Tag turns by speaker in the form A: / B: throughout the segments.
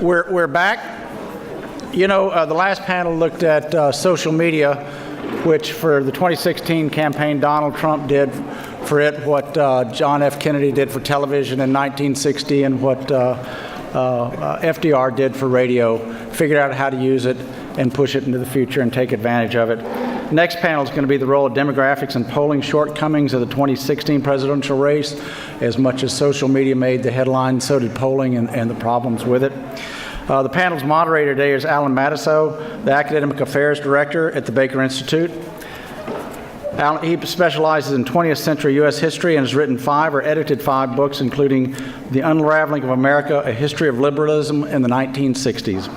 A: We're back. You know, the last panel looked at social media, which for the 2016 campaign, Donald Trump did for it what John F. Kennedy did for television in 1960 and what FDR did for radio. Figured out how to use it and push it into the future and take advantage of it. Next panel is going to be the role of demographics and polling shortcomings of the 2016 presidential race. As much as social media made the headline, so did polling and the problems with it. The panel's moderator today is Alan Matisow, the Academic Affairs Director at the Baker Institute. Alan, he specializes in 20th century U.S. history and has written 5 or edited 5 books, including The Unraveling of America, A History of Liberalism in the 1960s.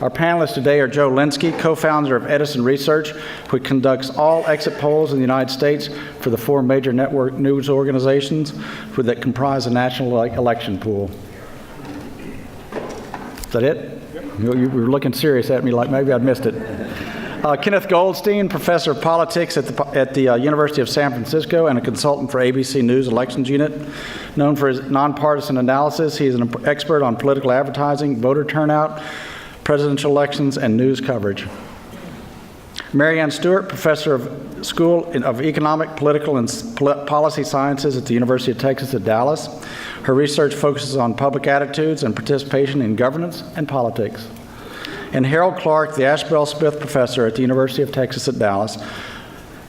A: Our panelists today are Joe Linsky, co-founder of Edison Research, which conducts all exit polls in the United States for the 4 major network news organizations that comprise the national election pool. Is that it? Yep. You were looking serious at me like maybe I'd missed it. Kenneth Goldstein, professor of politics at the University of San Francisco and a consultant for ABC News Elections Unit. Known for his nonpartisan analysis, he is an expert on political advertising, voter turnout, presidential elections, and news coverage. Marianne Stewart, professor of School of Economic, Political, and Policy Sciences at the University of Texas at Dallas. Her research focuses on public attitudes and participation in governance and politics. And Harold Clark, the Ashbel Smith professor at the University of Texas at Dallas.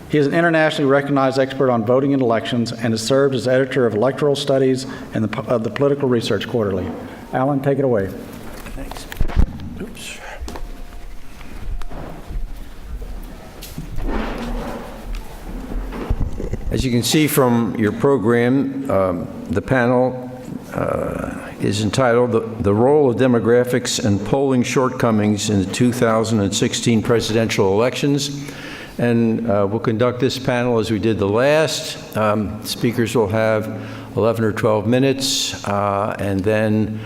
A: He is an internationally recognized expert on voting and elections and has served as editor of electoral studies and of the Political Research Quarterly. Alan, take it away.
B: Thanks. Oops. As you can see from your program, the panel is entitled The Role of Demographics and Polling Shortcomings in the 2016 Presidential Elections. And we'll conduct this panel as we did the last. Speakers will have 11 or 12 minutes, and then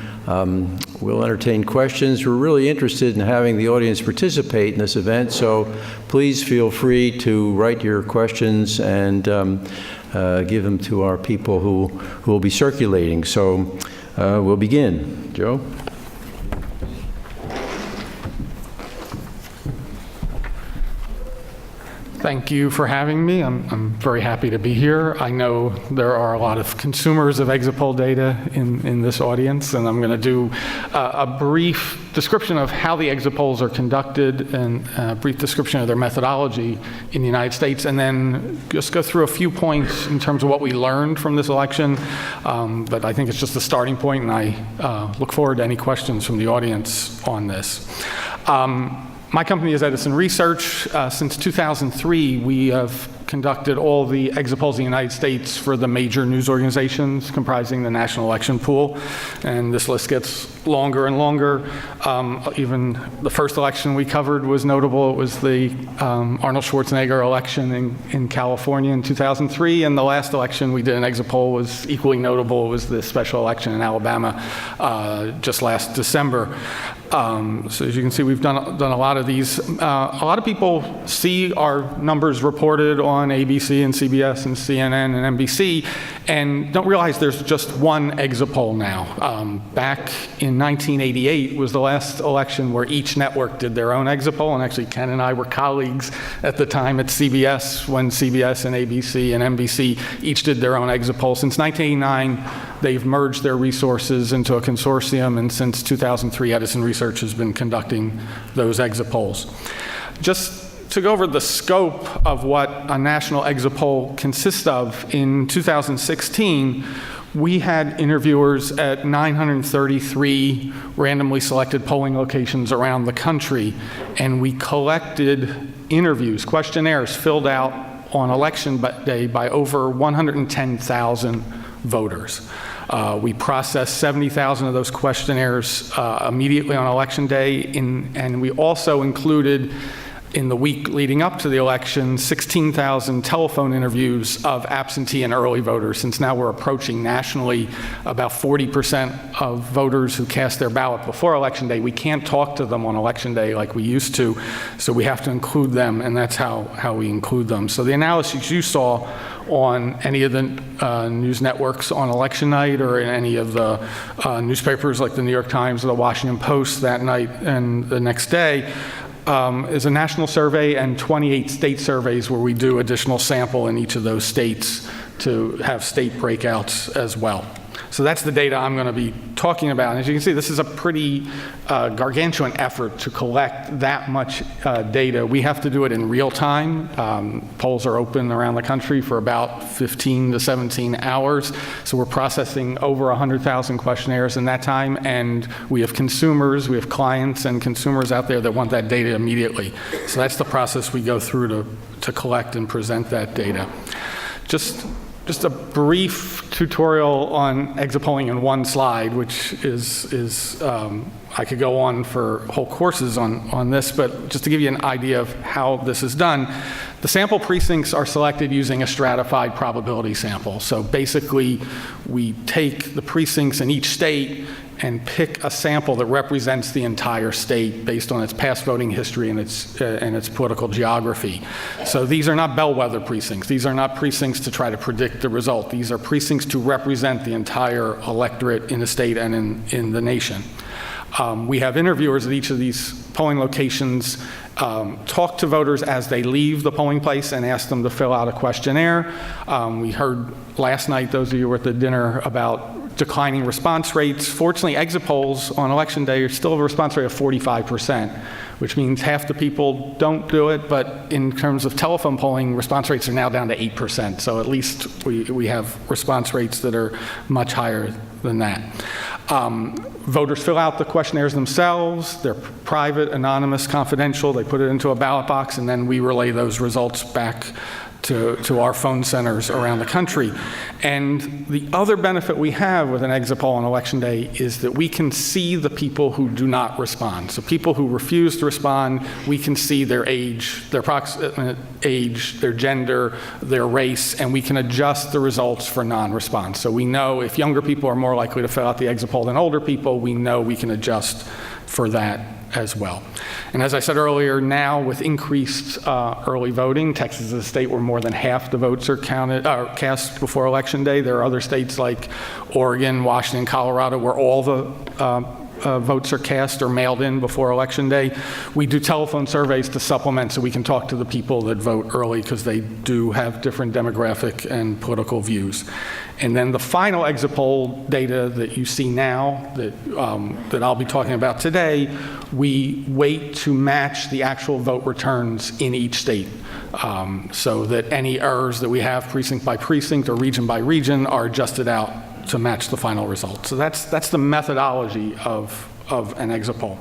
B: we'll entertain questions. We're really interested in having the audience participate in this event, so please feel free to write your questions and give them to our people who will be circulating. So we'll begin. Joe?
C: Thank you for having me. I'm very happy to be here. I know there are a lot of consumers of exit poll data in this audience, and I'm going to do a brief description of how the exit polls are conducted and a brief description of their methodology in the United States, and then just go through a few points in terms of what we learned from this election. But I think it's just a starting point, and I look forward to any questions from the audience on this. My company is Edison Research. Since 2003, we have conducted all the exit polls in the United States for the major news organizations comprising the national election pool. And this list gets longer and longer. Even the first election we covered was notable. It was the Arnold Schwarzenegger election in California in 2003. And the last election we did an exit poll was equally notable. It was the special election in Alabama just last December. So as you can see, we've done a lot of these. A lot of people see our numbers reported on ABC and CBS and CNN and NBC and don't realize there's just one exit poll now. Back in 1988 was the last election where each network did their own exit poll, and actually Ken and I were colleagues at the time at CBS when CBS and ABC and NBC each did their own exit poll. Since 1989, they've merged their resources into a consortium, and since 2003, Edison Research has been conducting those exit polls. Just to go over the scope of what a national exit poll consists of, in 2016, we had interviewers at 933 randomly selected polling locations around the country, and we collected interviews, questionnaires filled out on election day by over 110,000 voters. We processed 70,000 of those questionnaires immediately on election day, and we also included, in the week leading up to the election, 16,000 telephone interviews of absentee and early voters, since now we're approaching nationally about 40% of voters who cast their ballot before Election Day. We can't talk to them on Election Day like we used to, so we have to include them, and that's how we include them. So the analysis you saw on any of the news networks on election night or in any of the newspapers like the New York Times or the Washington Post that night and the next day, is a national survey and 28 state surveys where we do additional sample in each of those states to have state breakouts as well. So that's the data I'm going to be talking about. And as you can see, this is a pretty gargantuan effort to collect that much data. We have to do it in real time. Polls are open around the country for about 15 to 17 hours. So we're processing over 100,000 questionnaires in that time. And we have consumers, we have clients and consumers out there that want that data immediately. So that's the process we go through to collect and present that data. Just a brief tutorial on exit polling in one slide, which is I could go on for whole courses on this, but just to give you an idea of how this is done, the sample precincts are selected using a stratified probability sample. So basically, we take the precincts in each state and pick a sample that represents the entire state based on its past voting history and its political geography. So these are not bellwether precincts. These are not precincts to try to predict the result. These are precincts to represent the entire electorate in the state and in the nation. We have interviewers at each of these polling locations talk to voters as they leave the polling place and ask them to fill out a questionnaire. We heard last night, those of you who were at the dinner, about declining response rates. Fortunately, exit polls on election day are still a response rate of 45%, which means half the people don't do it, but in terms of telephone polling, response rates are now down to 8%. So at least we have response rates that are much higher than that. Voters fill out the questionnaires themselves. They're private, anonymous, confidential. They put it into a ballot box, and then we relay those results back to our phone centers around the country. And the other benefit we have with an exit poll on election day is that we can see the people who do not respond. So people who refuse to respond, we can see their age, their approximate age, their gender, their race, and we can adjust the results for non-response. So we know if younger people are more likely to fill out the exit poll than older people, we know we can adjust for that as well. And as I said earlier, now with increased early voting, Texas is a state where more than half the votes are cast before election day. There are other states like Oregon, Washington, Colorado, where all the votes are cast or mailed in before election day. We do telephone surveys to supplement so we can talk to the people that vote early because they do have different demographic and political views. And then the final exit poll data that you see now that I'll be talking about today, we wait to match the actual vote returns in each state so that any errors that we have precinct by precinct or region by region are adjusted out to match the final result. So that's the methodology of an exit poll.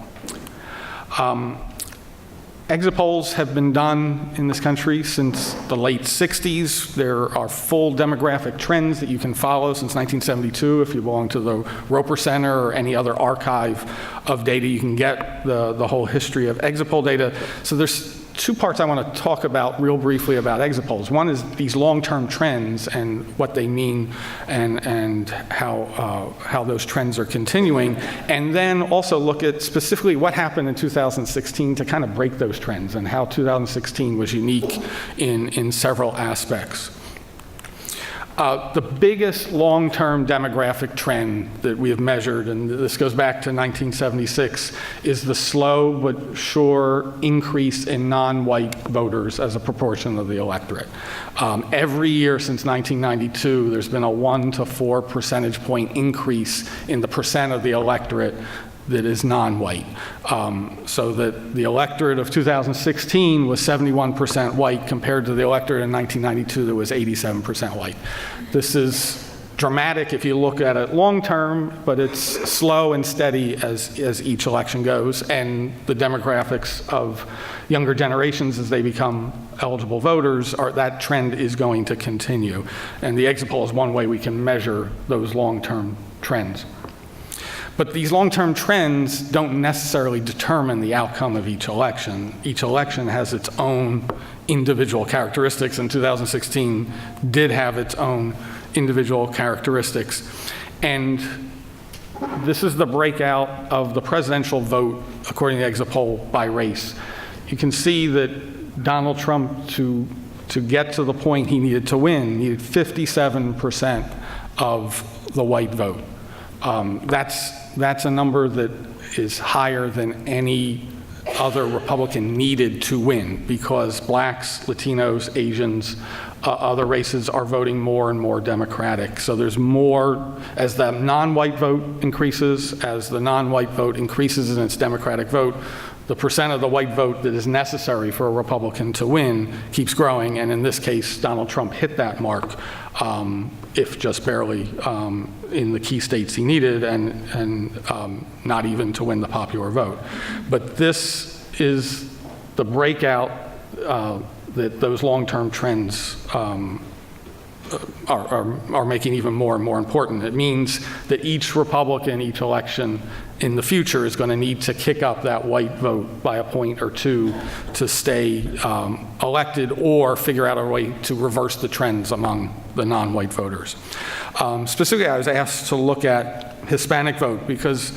C: Exit polls have been done in this country since the late 60s. There are full demographic trends that you can follow since 1972. If you belong to the Roper Center or any other archive of data, you can get the whole history of exit poll data. So there's two parts I want to talk about real briefly about exit polls. One is these long-term trends and what they mean and how those trends are continuing, and then also look at specifically what happened in 2016 to kind of break those trends and how 2016 was unique in several aspects. The biggest long-term demographic trend that we have measured, and this goes back to 1976, is the slow but sure increase in non-white voters as a proportion of the electorate. Every year since 1992, there's been a 1 to 4 percentage point increase in the percent of the electorate that is non-white. So that the electorate of 2016 was 71% white compared to the electorate in 1992 that was 87% white. This is dramatic if you look at it long term, but it's slow and steady as each election goes, and the demographics of younger generations as they become eligible voters, that trend is going to continue. And the exit poll is one way we can measure those long-term trends. But these long-term trends don't necessarily determine the outcome of each election. Each election has its own individual characteristics, and 2016 did have its own individual characteristics. And this is the breakout of the presidential vote according to the exit poll by race. You can see that Donald Trump, to to get to the point he needed to win, needed 57% of the white vote. That's a number that is higher than any other Republican needed to win, because blacks, Latinos, Asians, other races are voting more and more Democratic. So there's more, as the non-white vote increases, as the non-white vote increases in its Democratic vote, the percent of the white vote that is necessary for a Republican to win keeps growing, and in this case, Donald Trump hit that mark, if just barely, in the key states he needed, and not even to win the popular vote. But this is the breakout that those long-term trends are making even more and more important. It means that each Republican, each election in the future is going to need to kick up that white vote by a point or two to stay elected, or figure out a way to reverse the trends among the non-white voters. Specifically, I was asked to look at Hispanic vote because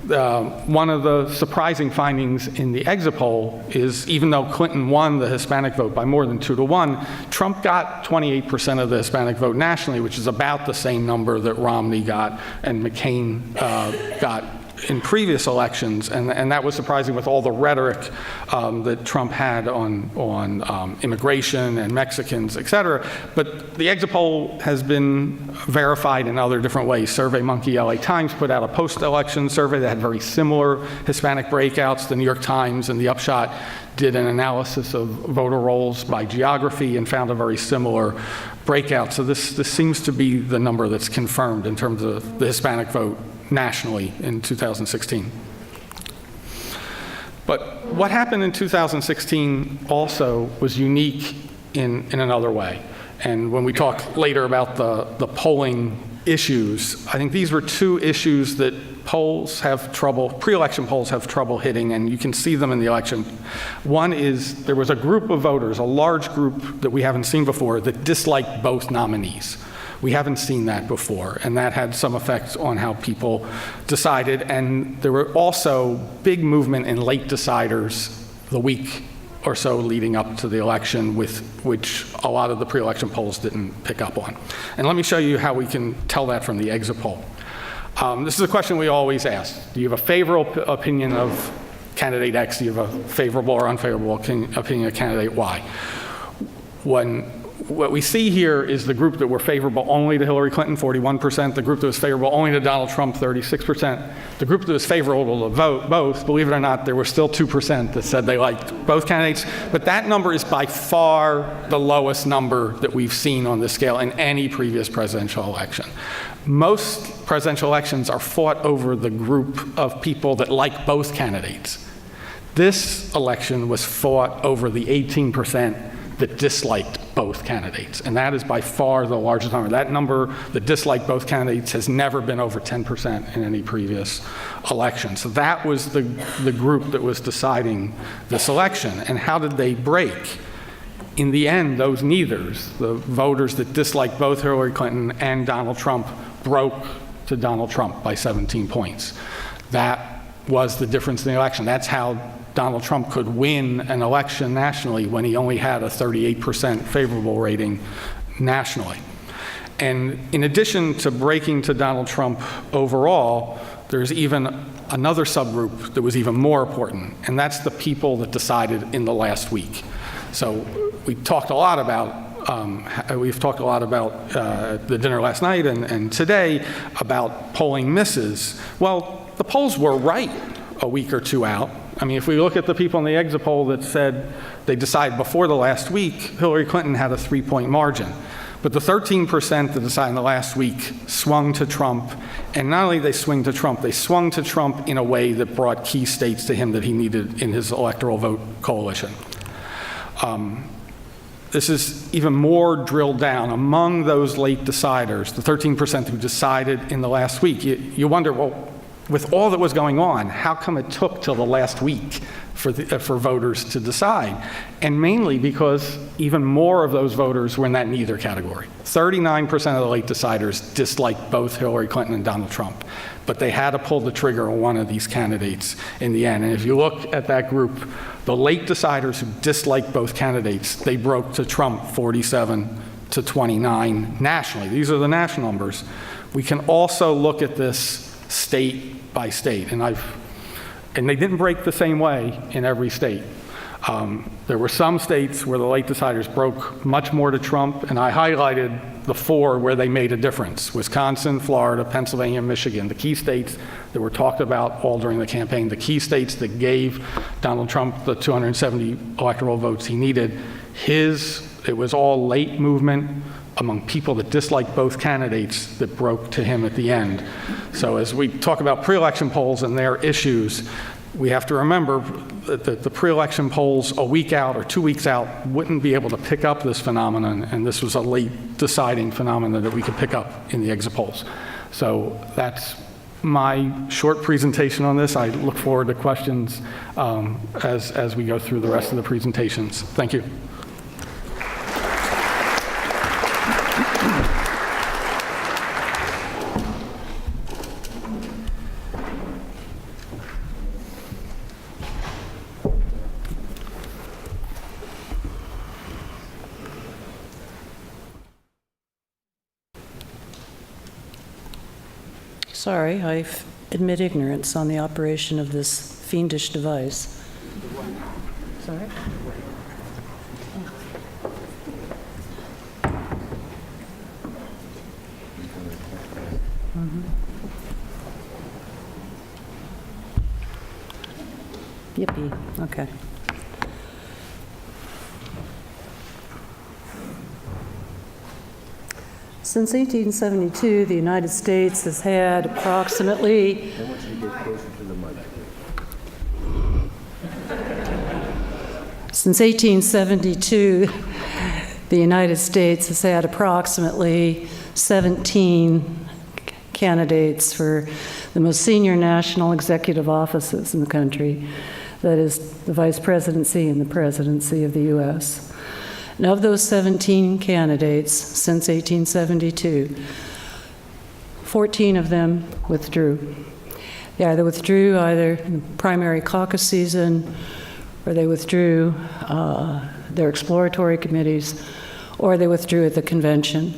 C: one of the surprising findings in the exit poll is, even though Clinton won the Hispanic vote by more than 2-1, Trump got 28% of the Hispanic vote nationally, which is about the same number that Romney got and McCain got in previous elections, and that was surprising with all the rhetoric that Trump had on immigration and Mexicans, et cetera. But the exit poll has been verified in other different ways. SurveyMonkey, LA Times put out a post-election survey that had very similar Hispanic breakouts. The New York Times and The Upshot did an analysis of voter rolls by geography and found a very similar breakout. So this seems to be the number that's confirmed in terms of the Hispanic vote nationally in 2016. But what happened in 2016 also was unique in another way. And when we talk later about the polling issues, I think these were two issues that polls have trouble, pre-election polls have trouble hitting, and you can see them in the election. One is there was a group of voters, a large group that we haven't seen before, that disliked both nominees. We haven't seen that before, and that had some effects on how people decided. And there were also big movement in late deciders the week or so leading up to the election, with which a lot of the pre-election polls didn't pick up on. And let me show you how we can tell that from the exit poll. This is a question we always ask. Do you have a favorable opinion of candidate X? Do you have a favorable or unfavorable opinion of candidate Y? What we see here is the group that were favorable only to Hillary Clinton, 41%, the group that was favorable only to Donald Trump, 36%, the group that was favorable to vote both. Believe it or not, there were still 2% that said they liked both candidates, but that number is by far the lowest number that we've seen on this scale in any previous presidential election. Most presidential elections are fought over the group of people that like both candidates. This election was fought over the 18% that disliked both candidates, and that is by far the largest number. That number that disliked both candidates has never been over 10% in any previous election. So that was the group that was deciding this election. And how did they break? In the end, those neithers, the voters that disliked both Hillary Clinton and Donald Trump, broke to Donald Trump by 17 points. That was the difference in the election. That's how Donald Trump could win an election nationally when he only had a 38% favorable rating nationally. And in addition to breaking to Donald Trump overall, there's even another subgroup that was even more important, and that's the people that decided in the last week. So we've talked a lot about the dinner last night and today about polling misses. Well, the polls were right a week or two out. I mean, if we look at the people in the exit poll that said they decided before the last week, Hillary Clinton had a 3-point margin. But the 13% that decided in the last week swung to Trump. And not only did they swing to Trump, they swung to Trump in a way that brought key states to him that he needed in his electoral vote coalition. This is even more drilled down. Among those late deciders, the 13% who decided in the last week, you wonder, well, with all that was going on, how come it took till the last week for voters to decide? And mainly because even more of those voters were in that neither category. 39% of the late deciders disliked both Hillary Clinton and Donald Trump, but they had to pull the trigger on one of these candidates in the end. And if you look at that group, the late deciders who disliked both candidates, they broke to Trump 47 to 29 nationally. These are the national numbers. We can also look at this state by state, and they didn't break the same way in every state. There were some states where the late deciders broke much more to Trump, and I highlighted the 4 where they made a difference: Wisconsin, Florida, Pennsylvania, Michigan, the key states that were talked about all during the campaign, the key states that gave Donald Trump the 270 electoral votes he needed. It was all late movement among people that disliked both candidates that broke to him at the end. So as we talk about pre-election polls and their issues, we have to remember that the pre-election polls a week out or 2 weeks out wouldn't be able to pick up this phenomenon, and this was a late deciding phenomenon that we could pick up in the exit polls. So that's my short presentation on this. I look forward to questions as we go through the rest of the presentations. Thank you.
D: Sorry, I admit ignorance on the operation of this fiendish device. Sorry? Yippee, okay. Since 1872, the United States has had approximately Since 1872, the United States has had approximately 17 candidates for the most senior national executive offices in the country, that is, the vice presidency and the presidency of the U.S. And of those 17 candidates since 1872, 14 of them withdrew. They either withdrew in the primary caucus season, or they withdrew their exploratory committees, or they withdrew at the convention.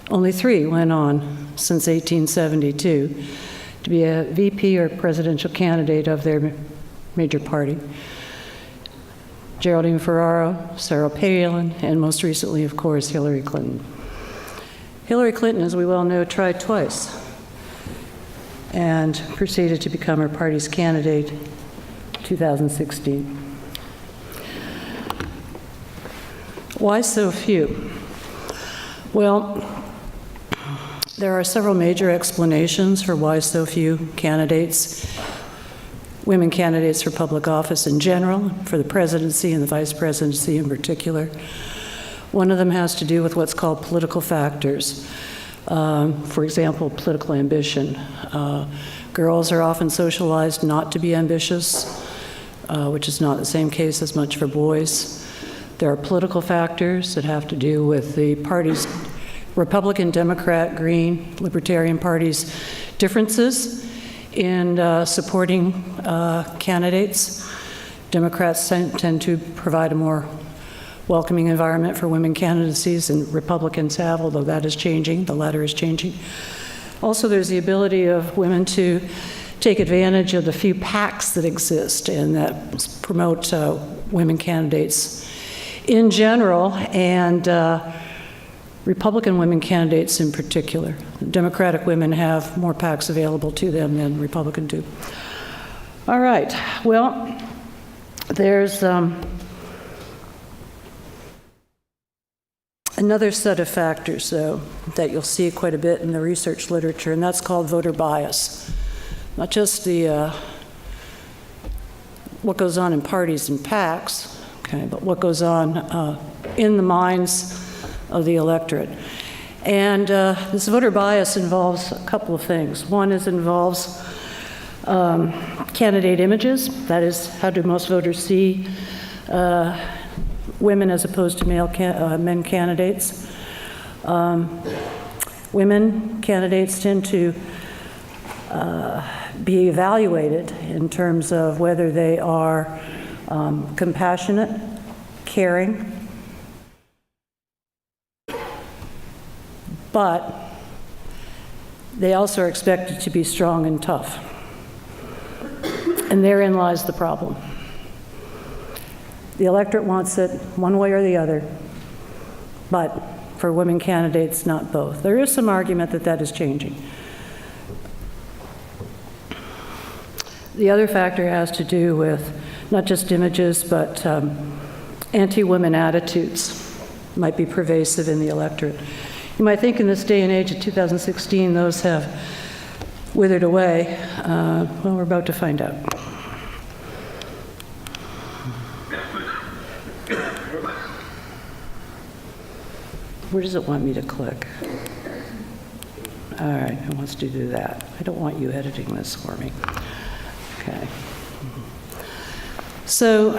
D: Only 3 went on since 1872 to be a VP or presidential candidate of their major party. Geraldine Ferraro, Sarah Palin, and most recently, of course, Hillary Clinton. Hillary Clinton, as we well know, tried twice and proceeded to become her party's candidate in 2016. Why so few? Well, there are several major explanations for why so few candidates, women candidates for public office in general, for the presidency and the vice presidency in particular. One of them has to do with what's called political factors. For example, political ambition. Girls are often socialized not to be ambitious, which is not the same case as much for boys. There are political factors that have to do with the parties, Republican, Democrat, Green, Libertarian parties' differences in supporting candidates. Democrats tend to provide a more welcoming environment for women candidacies than Republicans have, although that is changing, the latter is changing. Also, there's the ability of women to take advantage of the few PACs that exist and that promote women candidates in general, and Republican women candidates in particular. Democratic women have more PACs available to them than Republicans do. All right, well, there's another set of factors, though, that you'll see quite a bit in the research literature, and that's called voter bias. Not just the what goes on in parties and PACs, okay, but what goes on in the minds of the electorate. And this voter bias involves a couple of things. One is involves Candidate images, that is, how do most voters see women as opposed to men candidates. Women candidates tend to be evaluated in terms of whether they are compassionate, caring, but they also are expected to be strong and tough. And therein lies the problem. The electorate wants it one way or the other, but for women candidates, not both. There is some argument that that is changing. The other factor has to do with not just images, but anti-women attitudes might be pervasive in the electorate. You might think in this day and age of 2016, those have withered away. Well, we're about to find out. Where does it want me to click? All right, it wants to do that. I don't want you editing this for me. Okay. So,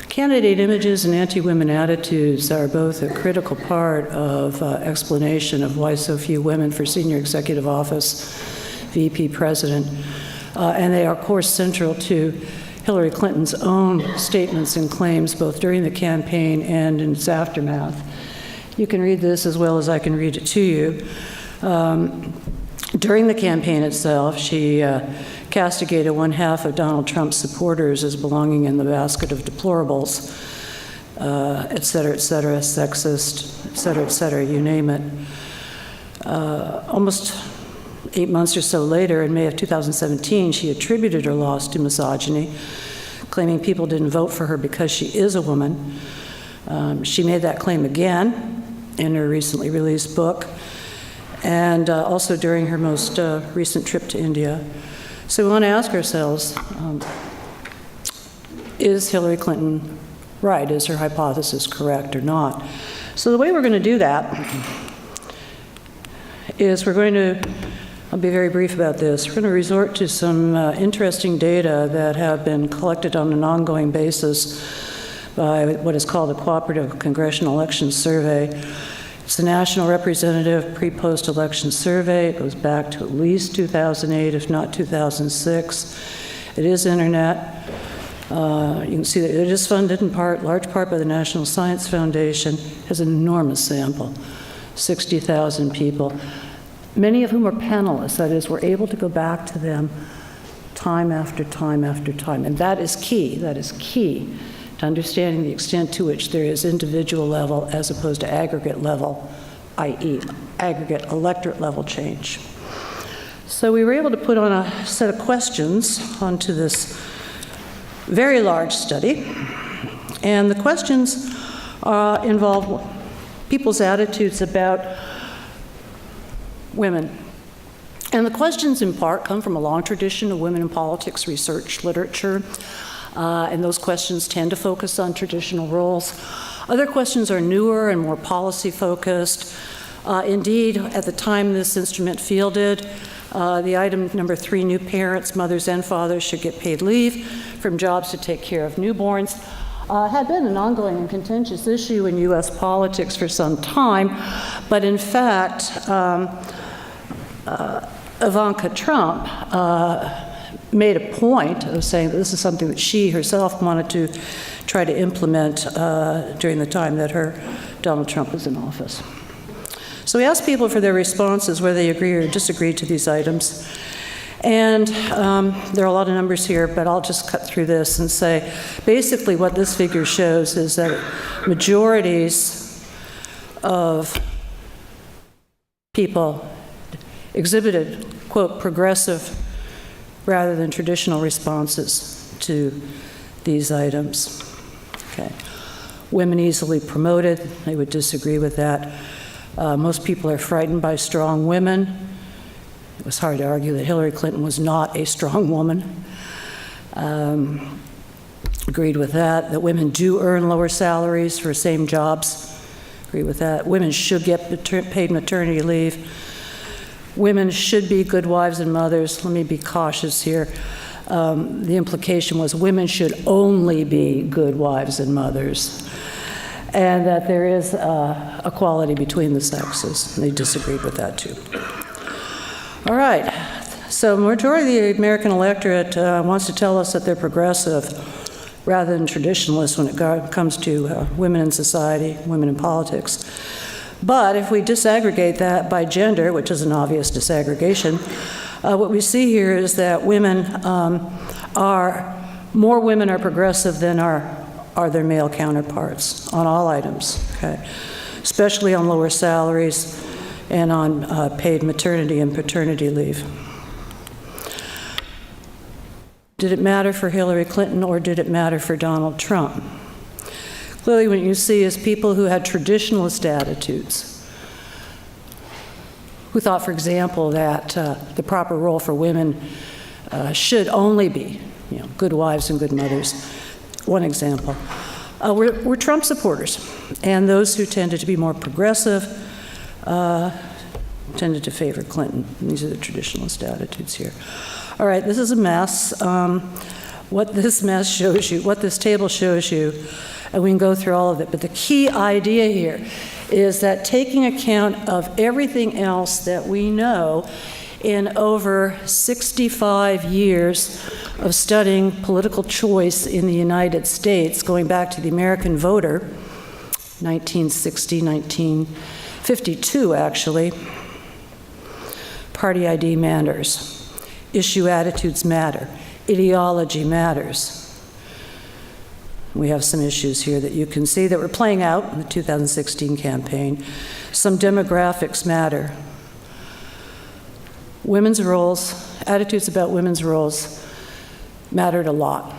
D: candidate images and anti-women attitudes are both a critical part of explanation of why so few women for senior executive office, VP president, and they are, of course, central to Hillary Clinton's own statements and claims both during the campaign and in its aftermath. You can read this as well as I can read it to you. During the campaign itself, she castigated one half of Donald Trump's supporters as belonging in the basket of deplorables, et cetera, sexist, et cetera, you name it. Almost 8 months or so later, in May of 2017, she attributed her loss to misogyny, claiming people didn't vote for her because she is a woman. She made that claim again in her recently released book, and also during her most recent trip to India. So we want to ask ourselves, is Hillary Clinton right? Is her hypothesis correct or not? So the way we're going to do that is we're going to, I'll be very brief about this, we're going to resort to some interesting data that have been collected on an ongoing basis by what is called the Cooperative Congressional Elections Survey. It's the National Representative Pre-Post-Election Survey. It goes back to at least 2008, if not 2006. It is internet. You can see that it is funded in large part by the National Science Foundation. It has an enormous sample, 60,000 people, many of whom are panelists. That is, we're able to go back to them time after time after time. And that is key. That is key to understanding the extent to which there is individual level as opposed to aggregate level, i.e. aggregate electorate level change. So we were able to put on a set of questions onto this very large study, and the questions involve people's attitudes about women. And the questions in part come from a long tradition of women in politics research literature. And those questions tend to focus on traditional roles. Other questions are newer and more policy-focused. Indeed, at the time this instrument fielded, the item number 3, new parents, mothers and fathers should get paid leave from jobs to take care of newborns, had been an ongoing and contentious issue in U.S. politics for some time. But in fact, Ivanka Trump made a point of saying that this is something that she herself wanted to try to implement during the time that Donald Trump was in office. So we asked people for their responses, whether they agree or disagree to these items. And there are a lot of numbers here, but I'll just cut through this and say, basically what this figure shows is that majorities of people exhibited, quote, progressive rather than traditional responses to these items. Okay. Women easily promoted, they would disagree with that. Most people are frightened by strong women. It was hard to argue that Hillary Clinton was not a strong woman. Agreed with that. That women do earn lower salaries for same jobs. Agree with that. Women should get paid maternity leave. women should be good wives and mothers. Let me be cautious here. The implication was women should only be good wives and mothers, and that there is equality between the sexes. They disagreed with that too. All right, so majority of the American electorate wants to tell us that they're progressive rather than traditionalist when it comes to women in society, women in politics. But if we disaggregate that by gender, which is an obvious disaggregation, what we see here is that more women are progressive than are their male counterparts on all items, okay? Especially on lower salaries and on paid maternity and paternity leave. Did it matter for Hillary Clinton or did it matter for Donald Trump? Clearly, what you see is people who had traditionalist attitudes, who thought, for example, that the proper role for women should only be, good wives and good mothers. One example. Were Trump supporters, and those who tended to be more progressive tended to favor Clinton. These are the traditionalist attitudes here. All right, this is a mess. What this mess shows you, what this table shows you, and we can go through all of it, but the key idea here is that taking account of everything else that we know in over 65 years of studying political choice in the United States, going back to the American voter, 1960, 1952 actually, party ID matters. Issue attitudes matter. Ideology matters. We have some issues here that you can see that were playing out in the 2016 campaign. Some demographics matter. Women's roles, attitudes about women's roles mattered a lot.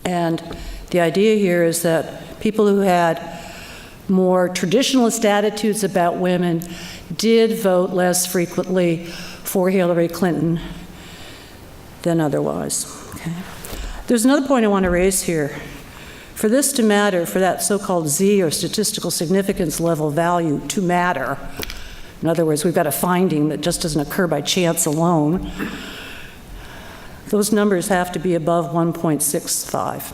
D: And the idea here is that people who had more traditionalist attitudes about women did vote less frequently for Hillary Clinton than otherwise. Okay. There's another point I want to raise here. For this to matter, for that so-called Z or statistical significance level value to matter, in other words, we've got a finding that just doesn't occur by chance alone, those numbers have to be above 1.65.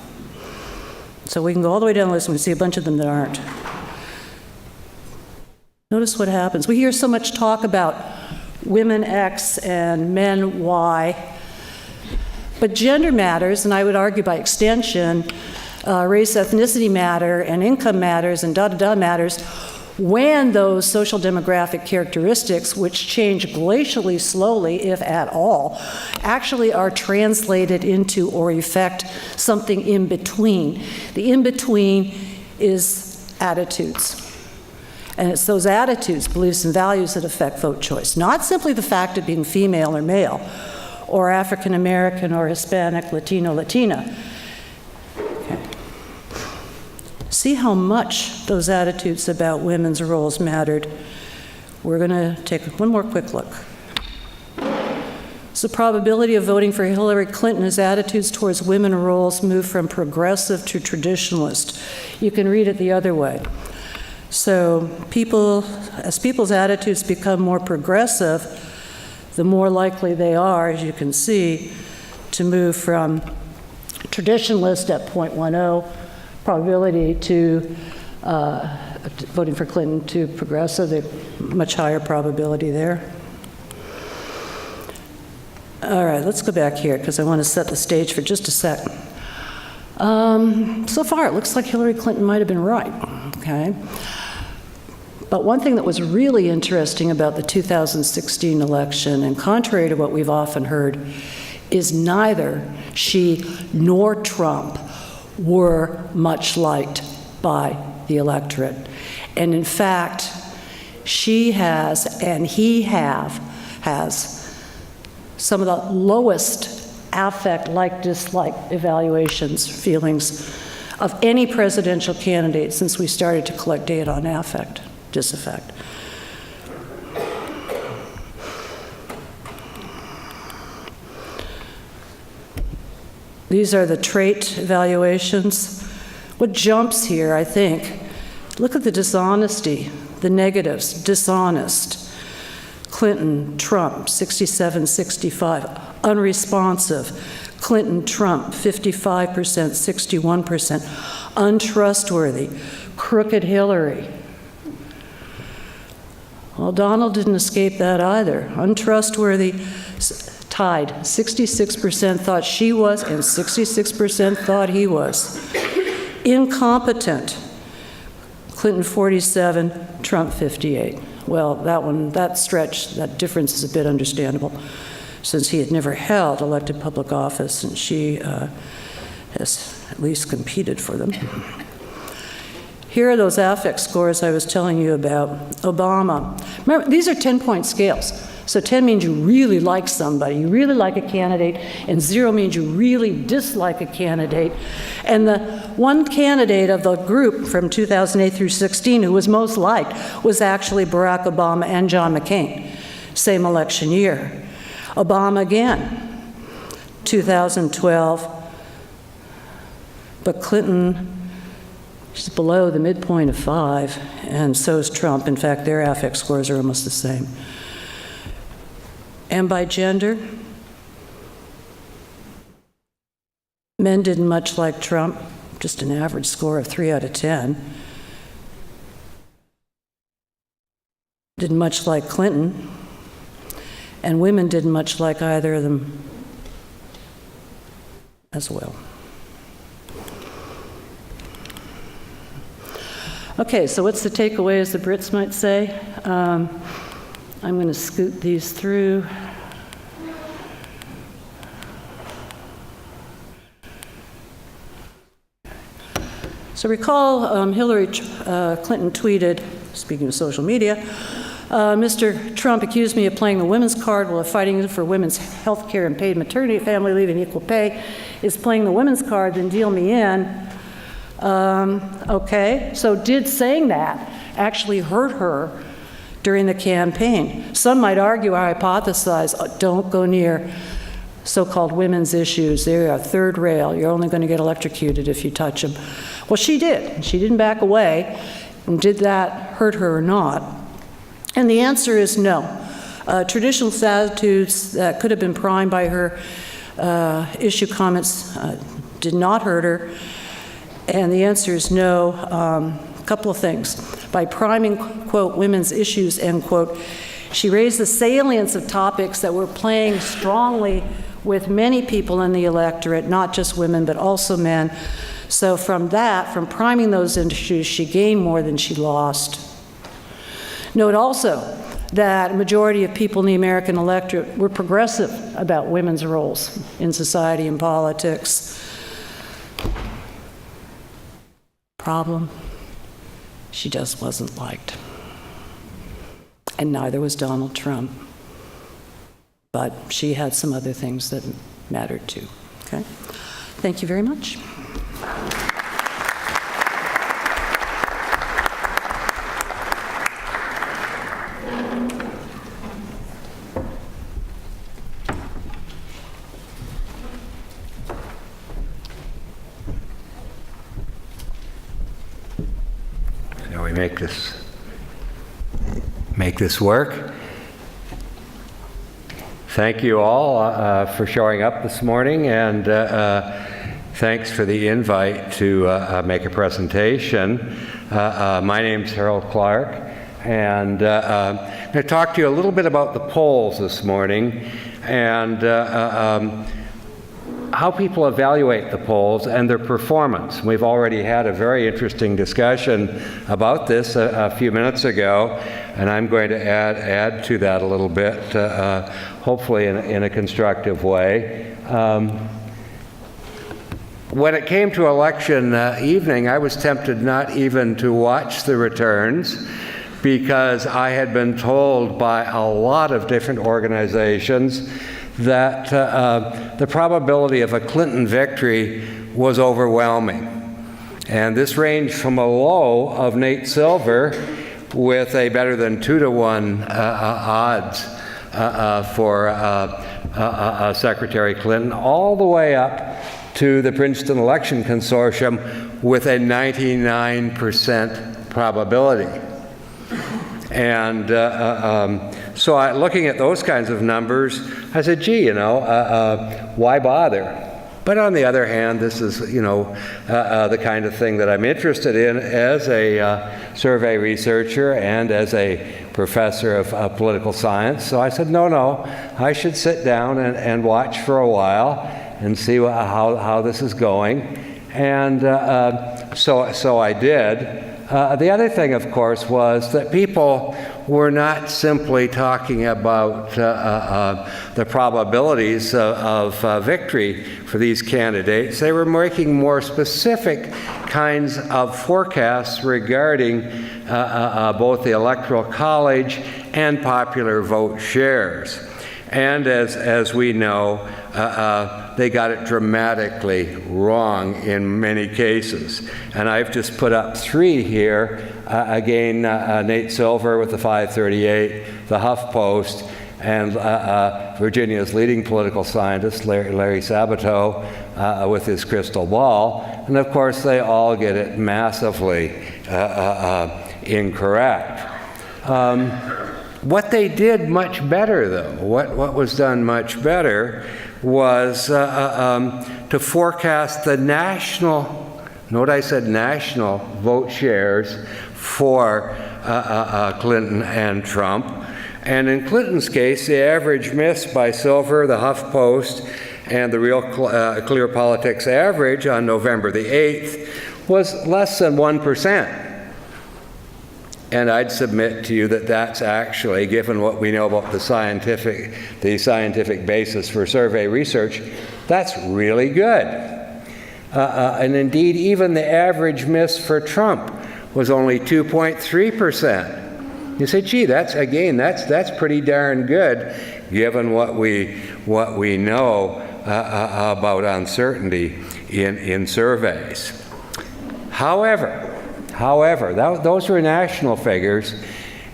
D: So we can go all the way down the list and we see a bunch of them that aren't. Notice what happens. We hear so much talk about women X and men Y, but gender matters, and I would argue by extension, race, ethnicity matter, and income matters, and da-da-da matters, when those social demographic characteristics, which change glacially slowly, if at all, actually are translated into or affect something in between. The in-between is attitudes. And it's those attitudes, beliefs, and values that affect vote choice, not simply the fact of being female or male, or African American or Hispanic, Latino, Latina. Okay. See how much those attitudes about women's roles mattered. We're going to take one more quick look. So the probability of voting for Hillary Clinton as attitudes towards women roles move from progressive to traditionalist. You can read it the other way. So as people's attitudes become more progressive, the more likely they are, as you can see, to move from traditionalist at 0.10 probability to voting for Clinton to progressive, a much higher probability there. All right, let's go back here because I want to set the stage for just a second. So far, it looks like Hillary Clinton might have been right, okay? But one thing that was really interesting about the 2016 election, and contrary to what we've often heard, is neither she nor Trump were much liked by the electorate. And in fact, she has, and he has some of the lowest affect, like, dislike evaluations, feelings of any presidential candidate since we started to collect data on affect. Disaffect. These are the trait evaluations. What jumps here, I think, look at the dishonesty, the negatives, dishonest, Clinton, Trump, 67-65. Unresponsive, Clinton, Trump, 55%, 61%. Untrustworthy, crooked Hillary. Well, Donald didn't escape that either. Untrustworthy, tied. 66% thought she was, and 66% thought he was. Incompetent, Clinton 47, Trump 58. Well, that stretch, that difference is a bit understandable, since he had never held elected public office, and she has at least competed for them. Here are those affect scores I was telling you about. Obama. Remember, these are 10-point scales. So 10 means you really like somebody, you really like a candidate, and 0 means you really dislike a candidate. And the one candidate of the group from 2008 through 16 who was most liked was actually Barack Obama and John McCain, same election year. Obama again, 2012, but Clinton, she's below the midpoint of 5, and so is Trump. In fact, their affect scores are almost the same. And by gender, men didn't much like Trump, just an average score of 3 out of 10. Didn't much like Clinton, and women didn't much like either of them as well. Okay, so what's the takeaway, as the Brits might say? I'm going to scoot these through. So recall Hillary Clinton tweeted, speaking of social media, Mr. Trump accused me of playing the women's card while fighting for women's health care and paid maternity, family leave, and equal pay. Is playing the women's card, then deal me in. Okay, so did saying that actually hurt her during the campaign? Some might argue, I hypothesize, don't go near so-called women's issues. They're a third rail. You're only going to get electrocuted if you touch them. Well, she did. She didn't back away. And did that hurt her or not? And the answer is no. Traditional attitudes that could have been primed by her issue comments did not hurt her. And the answer is no. A couple of things. By priming, quote, women's issues, end quote, she raised the salience of topics that were playing strongly with many people in the electorate, not just women, but also men. So from priming those issues, she gained more than she lost. Note also that a majority of people in the American electorate were progressive about women's roles in society and politics. Problem, she just wasn't liked. And neither was Donald Trump. But she had some other things that mattered too. Okay? Thank you very much.
E: Shall we make this work? Thank you all for showing up this morning, and thanks for the invite to make a presentation. My name's Harold Clark, and I'm going to talk to you a little bit about the polls this morning and how people evaluate the polls and their performance. We've already had a very interesting discussion about this a few minutes ago, and I'm going to add to that a little bit, hopefully in a constructive way. When it came to election evening, I was tempted not even to watch the returns, because I had been told by a lot of different organizations that the probability of a Clinton victory was overwhelming. And this ranged from a low of Nate Silver with a better than 2-to-1 odds for Secretary Clinton, all the way up to the Princeton Election Consortium with a 99% probability. And so looking at those kinds of numbers, I said, gee, why bother? But on the other hand, this is, the kind of thing that I'm interested in as a survey researcher and as a professor of political science. So I said, no, I should sit down and watch for a while and see how this is going. And so I did. The other thing, of course, was that people were not simply talking about the probabilities of victory for these candidates. They were making more specific kinds of forecasts regarding both the Electoral College and popular vote shares. And as we know, they got it dramatically wrong in many cases. And I've just put up 3 here. Again, Nate Silver with the 538, the HuffPost, and Virginia's leading political scientist, Larry Sabato, with his crystal ball. And of course, they all get it massively incorrect. What they did much better, though, what was done much better was to forecast the national, note I said national, vote shares for Clinton and Trump. And in Clinton's case, the average miss by Silver, the HuffPost, and the Real Clear Politics average on November the 8th was less than 1%. And I'd submit to you that that's actually, given what we know about the scientific basis for survey research, that's really good. And indeed, even the average miss for Trump was only 2.3%. You say, gee, that's pretty darn good, given what we know about uncertainty in surveys. However, those were national figures,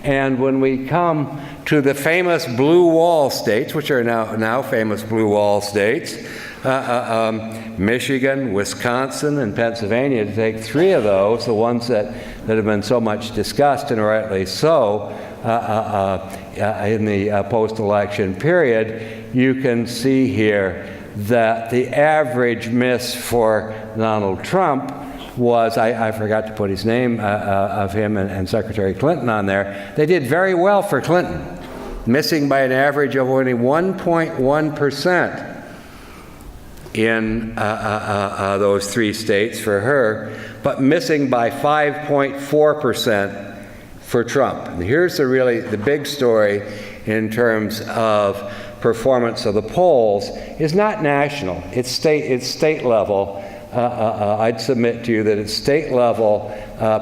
E: and when we come to the famous blue wall states, which are now famous blue wall states, Michigan, Wisconsin, and Pennsylvania, to take 3 of those, the ones that have been so much discussed, and rightly so, in the post-election period, you can see here that the average miss for Donald Trump was, I forgot to put his name of him and Secretary Clinton on there. They did very well for Clinton, missing by an average of only 1.1% in those 3 states for her, but missing by 5.4% for Trump. And here's the big story in terms of performance of the polls is not national, it's state level. I'd submit to you that it's state level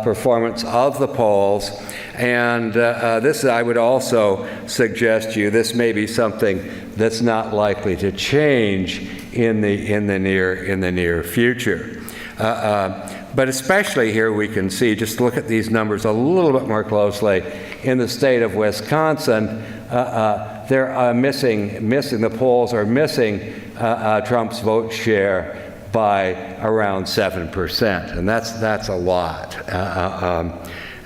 E: performance of the polls, and this I would also suggest to you this may be something that's not likely to change in the near future. But especially here we can see, just look at these numbers a little bit more closely. In the state of Wisconsin, they're the polls are missing Trump's vote share by around 7%, and that's a lot.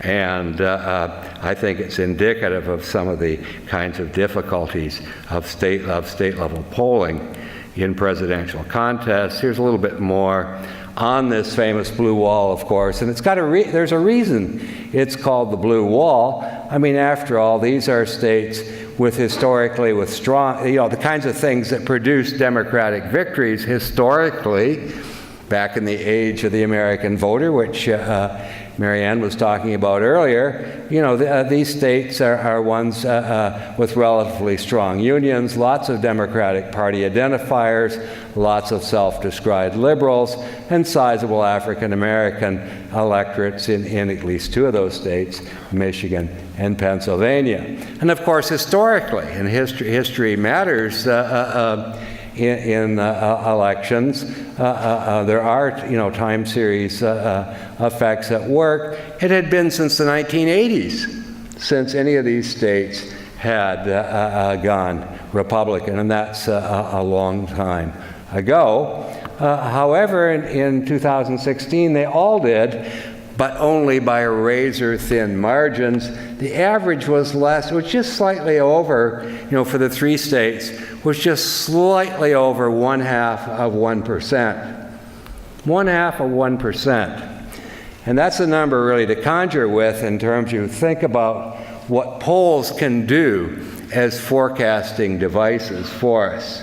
E: And I think it's indicative of some of the kinds of difficulties of state level polling in presidential contests. Here's a little bit more on this famous blue wall, of course, and it's got there's a reason it's called the blue wall. I mean, after all, these are states with strong, the kinds of things that produce Democratic victories historically, back in the age of the American voter, which Marianne was talking about earlier. These states are ones with relatively strong unions, lots of Democratic Party identifiers, lots of self-described liberals, and sizable African American electorates in at least 2 of those states, Michigan and Pennsylvania. And of course, historically, and history matters in elections. There are, time series effects at work. It had been since the 1980s since any of these states had gone Republican, and that's a long time ago. However, in 2016, they all did, but only by razor-thin margins. The average was less, it was just slightly over, for the 3 states, was just slightly over 1/2 of 1%. 1/2 of 1%. And that's a number really to conjure with in terms you think about what polls can do as forecasting devices for us.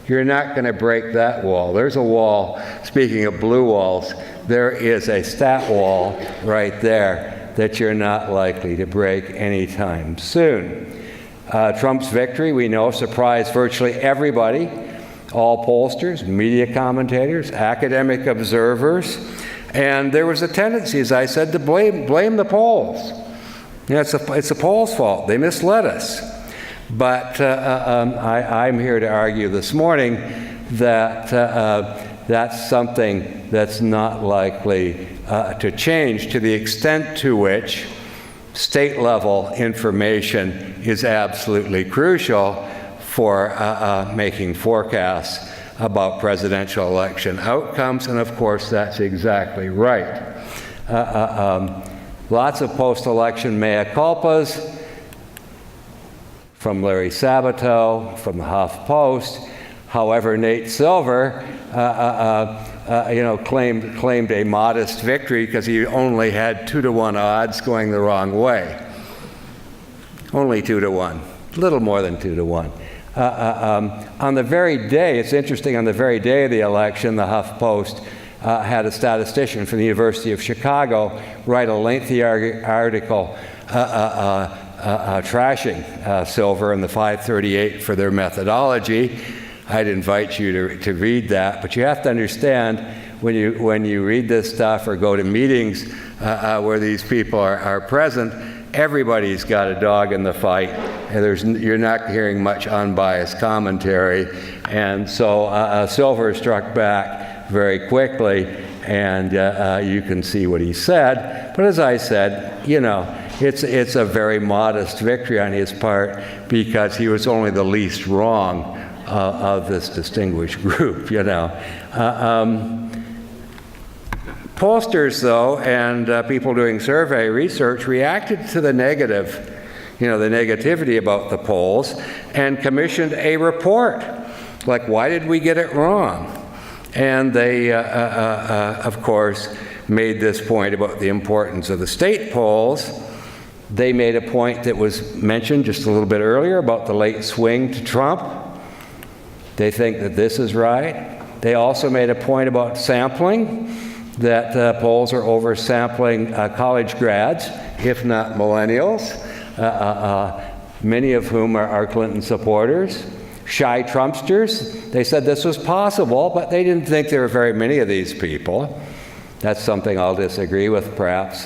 E: You're not going to break that wall. There's a wall, speaking of blue walls, there is a stat wall right there that you're not likely to break anytime soon. Trump's victory, we know, surprised virtually everybody, all pollsters, media commentators, academic observers, and there was a tendency, as I said, to blame the polls. It's the polls' fault. They misled us. But I'm here to argue this morning that that's something that's not likely to change to the extent to which state-level information is absolutely crucial for making forecasts about presidential election outcomes, and of course that's exactly right. Lots of post-election mea culpas from Larry Sabato, from the HuffPost. However, Nate Silver, claimed a modest victory because he only had 2-to-1 odds going the wrong way. Only 2-to-1, a little more than 2-to-1. On the very day, it's interesting, on the very day of the election, the HuffPost had a statistician from the University of Chicago write a lengthy article trashing Silver and the 538 for their methodology. I'd invite you to read that, but you have to understand when you read this stuff or go to meetings where these people are present, everybody's got a dog in the fight, and you're not hearing much unbiased commentary. And so Silver struck back very quickly, and you can see what he said. But as I said, it's a very modest victory on his part because he was only the least wrong of this distinguished group, Pollsters, though, and people doing survey research reacted to the negative, the negativity about the polls, and commissioned a report. Like, why did we get it wrong? And they, of course, made this point about the importance of the state polls. They made a point that was mentioned just a little bit earlier about the late swing to Trump. They think that this is right. They also made a point about sampling, that polls are oversampling college grads, if not millennials, many of whom are Clinton supporters. Shy Trumpsters, they said this was possible, but they didn't think there were very many of these people. That's something I'll disagree with, perhaps.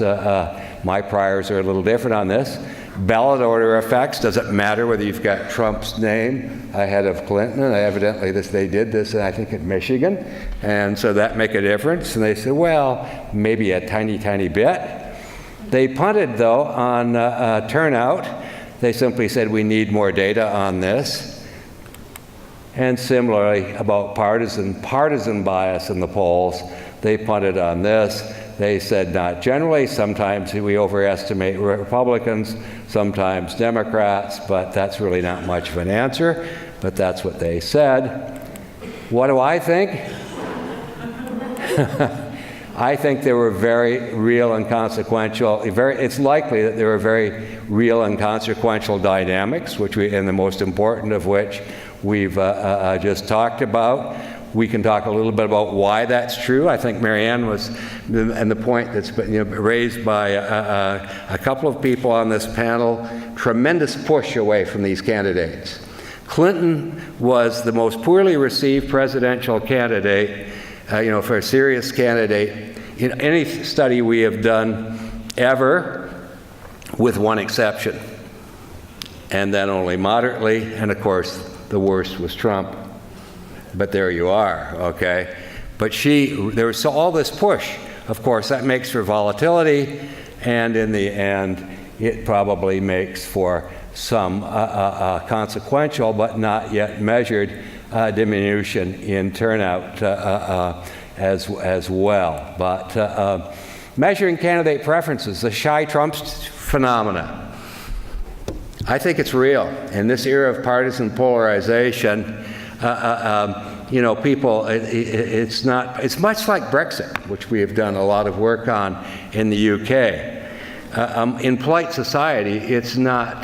E: My priors are a little different on this. Ballot order effects, does it matter whether you've got Trump's name ahead of Clinton? And evidently they did this, I think, in Michigan. And so that make a difference. And they said, well, maybe a tiny, tiny bit. They punted, though, on turnout. They simply said, we need more data on this. And similarly, about partisan bias in the polls, they punted on this. They said not generally. Sometimes we overestimate Republicans, sometimes Democrats, but that's really not much of an answer. But that's what they said. What do I think? I think there were very real and consequential, it's likely that there were very real and consequential dynamics, and the most important of which we've just talked about. We can talk a little bit about why that's true. I think Marianne was, and the point that's been raised by a couple of people on this panel, tremendous push away from these candidates. Clinton was the most poorly received presidential candidate, for a serious candidate in any study we have done ever, with one exception. And then only moderately, and of course, the worst was Trump. But there you are, okay? But there was all this push. Of course, that makes for volatility, and in the end, it probably makes for some consequential but not yet measured diminution in turnout as well. But Measuring candidate preferences, the shy Trump phenomena. I think it's real. In this era of partisan polarization, people, it's much like Brexit, which we have done a lot of work on in the UK. In polite society, it's not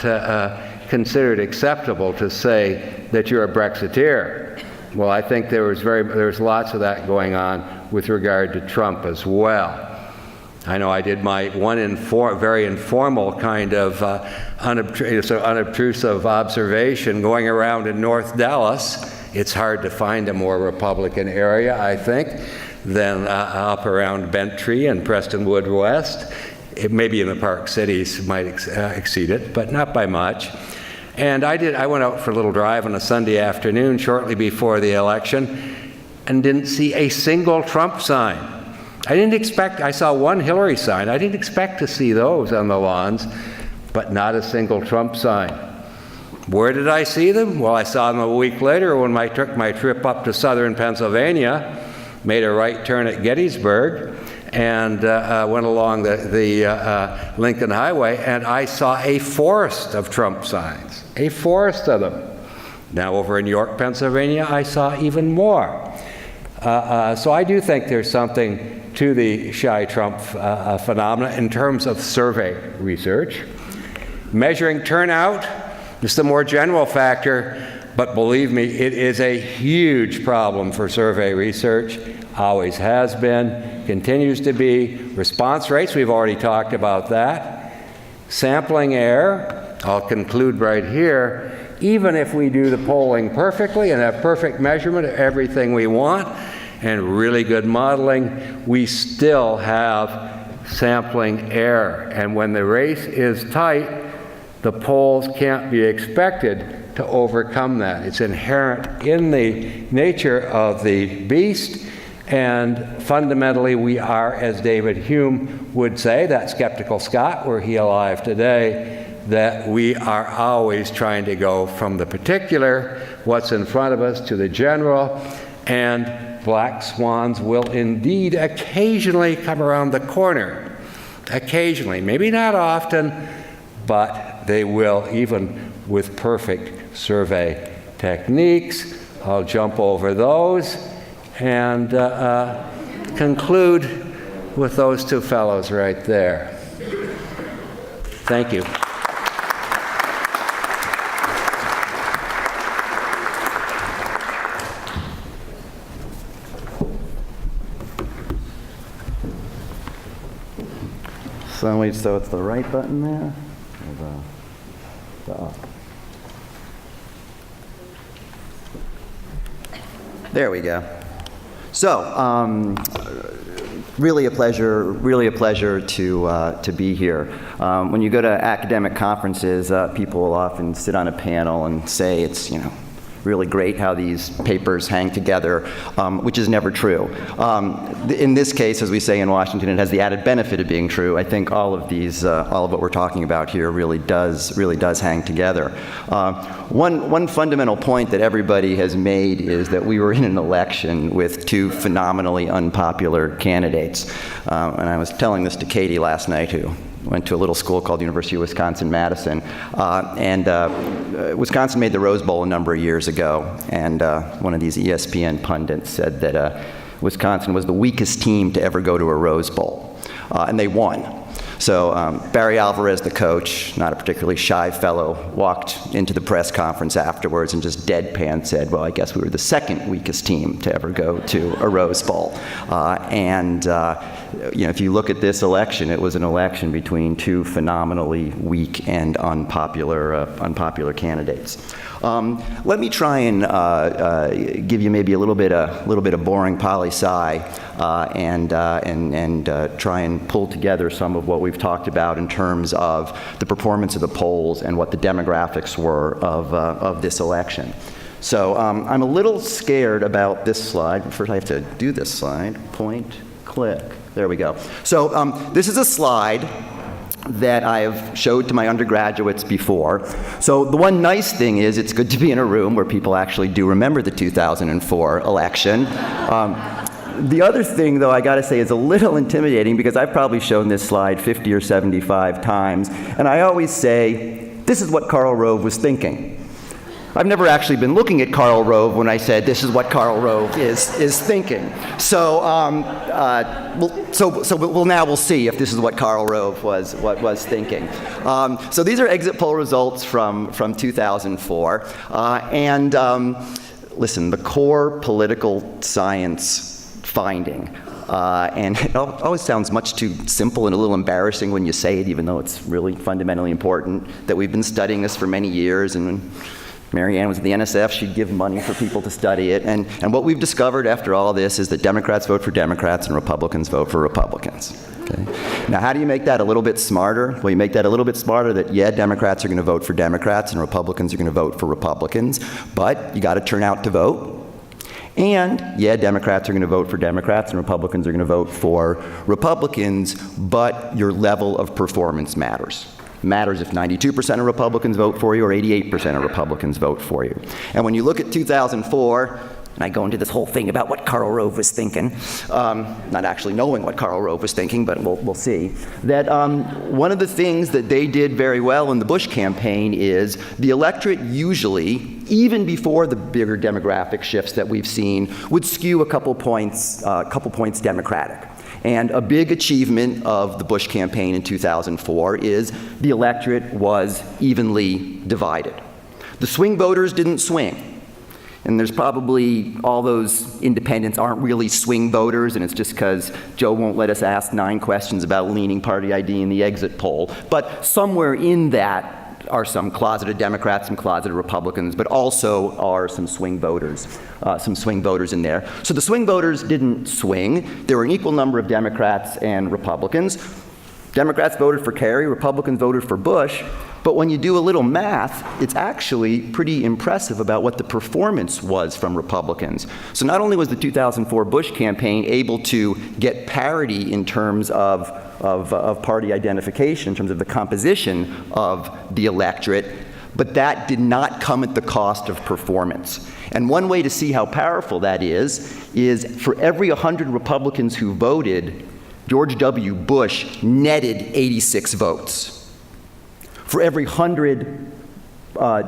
E: considered acceptable to say that you're a Brexiteer. Well, I think there's lots of that going on with regard to Trump as well. I know I did my very informal kind of unobtrusive observation going around in North Dallas. It's hard to find a more Republican area, I think, than up around Bentry and Prestonwood West. Maybe in the Park Cities might exceed it, but not by much. And I went out for a little drive on a Sunday afternoon shortly before the election and didn't see a single Trump sign. I saw one Hillary sign. I didn't expect to see those on the lawns, but not a single Trump sign. Where did I see them? Well, I saw them a week later when I took my trip up to southern Pennsylvania, made a right turn at Gettysburg, and went along the Lincoln Highway, and I saw a forest of Trump signs, a forest of them. Now over in York, Pennsylvania, I saw even more. So I do think there's something to the shy Trump phenomena in terms of survey research. Measuring turnout, just a more general factor, but believe me, it is a huge problem for survey research, always has been, continues to be. Response rates, we've already talked about that. Sampling error, I'll conclude right here. Even if we do the polling perfectly and have perfect measurement of everything we want and really good modeling, we still have sampling error. And when the race is tight, the polls can't be expected to overcome that. It's inherent in the nature of the beast, and fundamentally we are, as David Hume would say, that skeptical Scot, were he alive today, that we are always trying to go from the particular, what's in front of us, to the general, and black swans will indeed occasionally come around the corner. Occasionally, maybe not often, but they will, even with perfect survey techniques. I'll jump over those and conclude with those two fellows right there. Thank you.
F: So it's the right button there? Or the up? There we go. So, really a pleasure to be here. When you go to academic conferences, people will often sit on a panel and say it's, really great how these papers hang together, which is never true. In this case, as we say in Washington, it has the added benefit of being true. I think all of what we're talking about here really does hang together. One fundamental point that everybody has made is that we were in an election with two phenomenally unpopular candidates. And I was telling this to Katie last night, who went to a little school called University of Wisconsin-Madison. Wisconsin made the Rose Bowl a number of years ago, and one of these ESPN pundits said that Wisconsin was the weakest team to ever go to a Rose Bowl, and they won. So Barry Alvarez, the coach, not a particularly shy fellow, walked into the press conference afterwards and just deadpan said, well, I guess we were the second weakest team to ever go to a Rose Bowl. If you look at this election, it was an election between two phenomenally weak and unpopular candidates. Let me try and give you maybe a little bit of boring poli-sci and try and pull together some of what we've talked about in terms of the performance of the polls and what the demographics were of this election. So I'm a little scared about this slide. First, I have to do this slide. Point, click. There we go. So this is a slide that I have showed to my undergraduates before. So the one nice thing is it's good to be in a room where people actually do remember the 2004 election. The other thing, though, I got to say is a little intimidating because I've probably shown this slide 50 or 75 times, and I always say, this is what Karl Rove was thinking. I've never actually been looking at Karl Rove when I said this is what Karl Rove is thinking. So, we'll see if this is what Karl Rove was thinking. So these are exit poll results from 2004, listen, the core political science finding. And it always sounds much too simple and a little embarrassing when you say it, even though it's really fundamentally important, that we've been studying this for many years, and when Mary Ann was at the NSF, she'd give money for people to study it. And what we've discovered after all this is that Democrats vote for Democrats and Republicans vote for Republicans. Okay? Now, how do you make that a little bit smarter? Well, you make that a little bit smarter that, yeah, Democrats are going to vote for Democrats and Republicans are going to vote for Republicans, but you got to turn out to vote. And, yeah, Democrats are going to vote for Democrats and Republicans are going to vote for Republicans, but your level of performance matters. Matters if 92% of Republicans vote for you or 88% of Republicans vote for you. And when you look at 2004, and I go into this whole thing about what Karl Rove was thinking, not actually knowing what Karl Rove was thinking, but we'll see, that one of the things that they did very well in the Bush campaign is the electorate usually, even before the bigger demographic shifts that we've seen, would skew a couple points Democratic. And a big achievement of the Bush campaign in 2004 is the electorate was evenly divided. The swing voters didn't swing. And there's probably all those independents aren't really swing voters, and it's just because Joe won't let us ask 9 questions about leaning party ID in the exit poll. But somewhere in that are some closeted Democrats, some closeted Republicans, but also are some swing voters in there. So the swing voters didn't swing. There were an equal number of Democrats and Republicans. Democrats voted for Kerry, Republicans voted for Bush, but when you do a little math, it's actually pretty impressive about what the performance was from Republicans. So not only was the 2004 Bush campaign able to get parity in terms of party identification, in terms of the composition of the electorate, but that did not come at the cost of performance. And one way to see how powerful that is for every 100 Republicans who voted, George W. Bush netted 86 votes. For every 100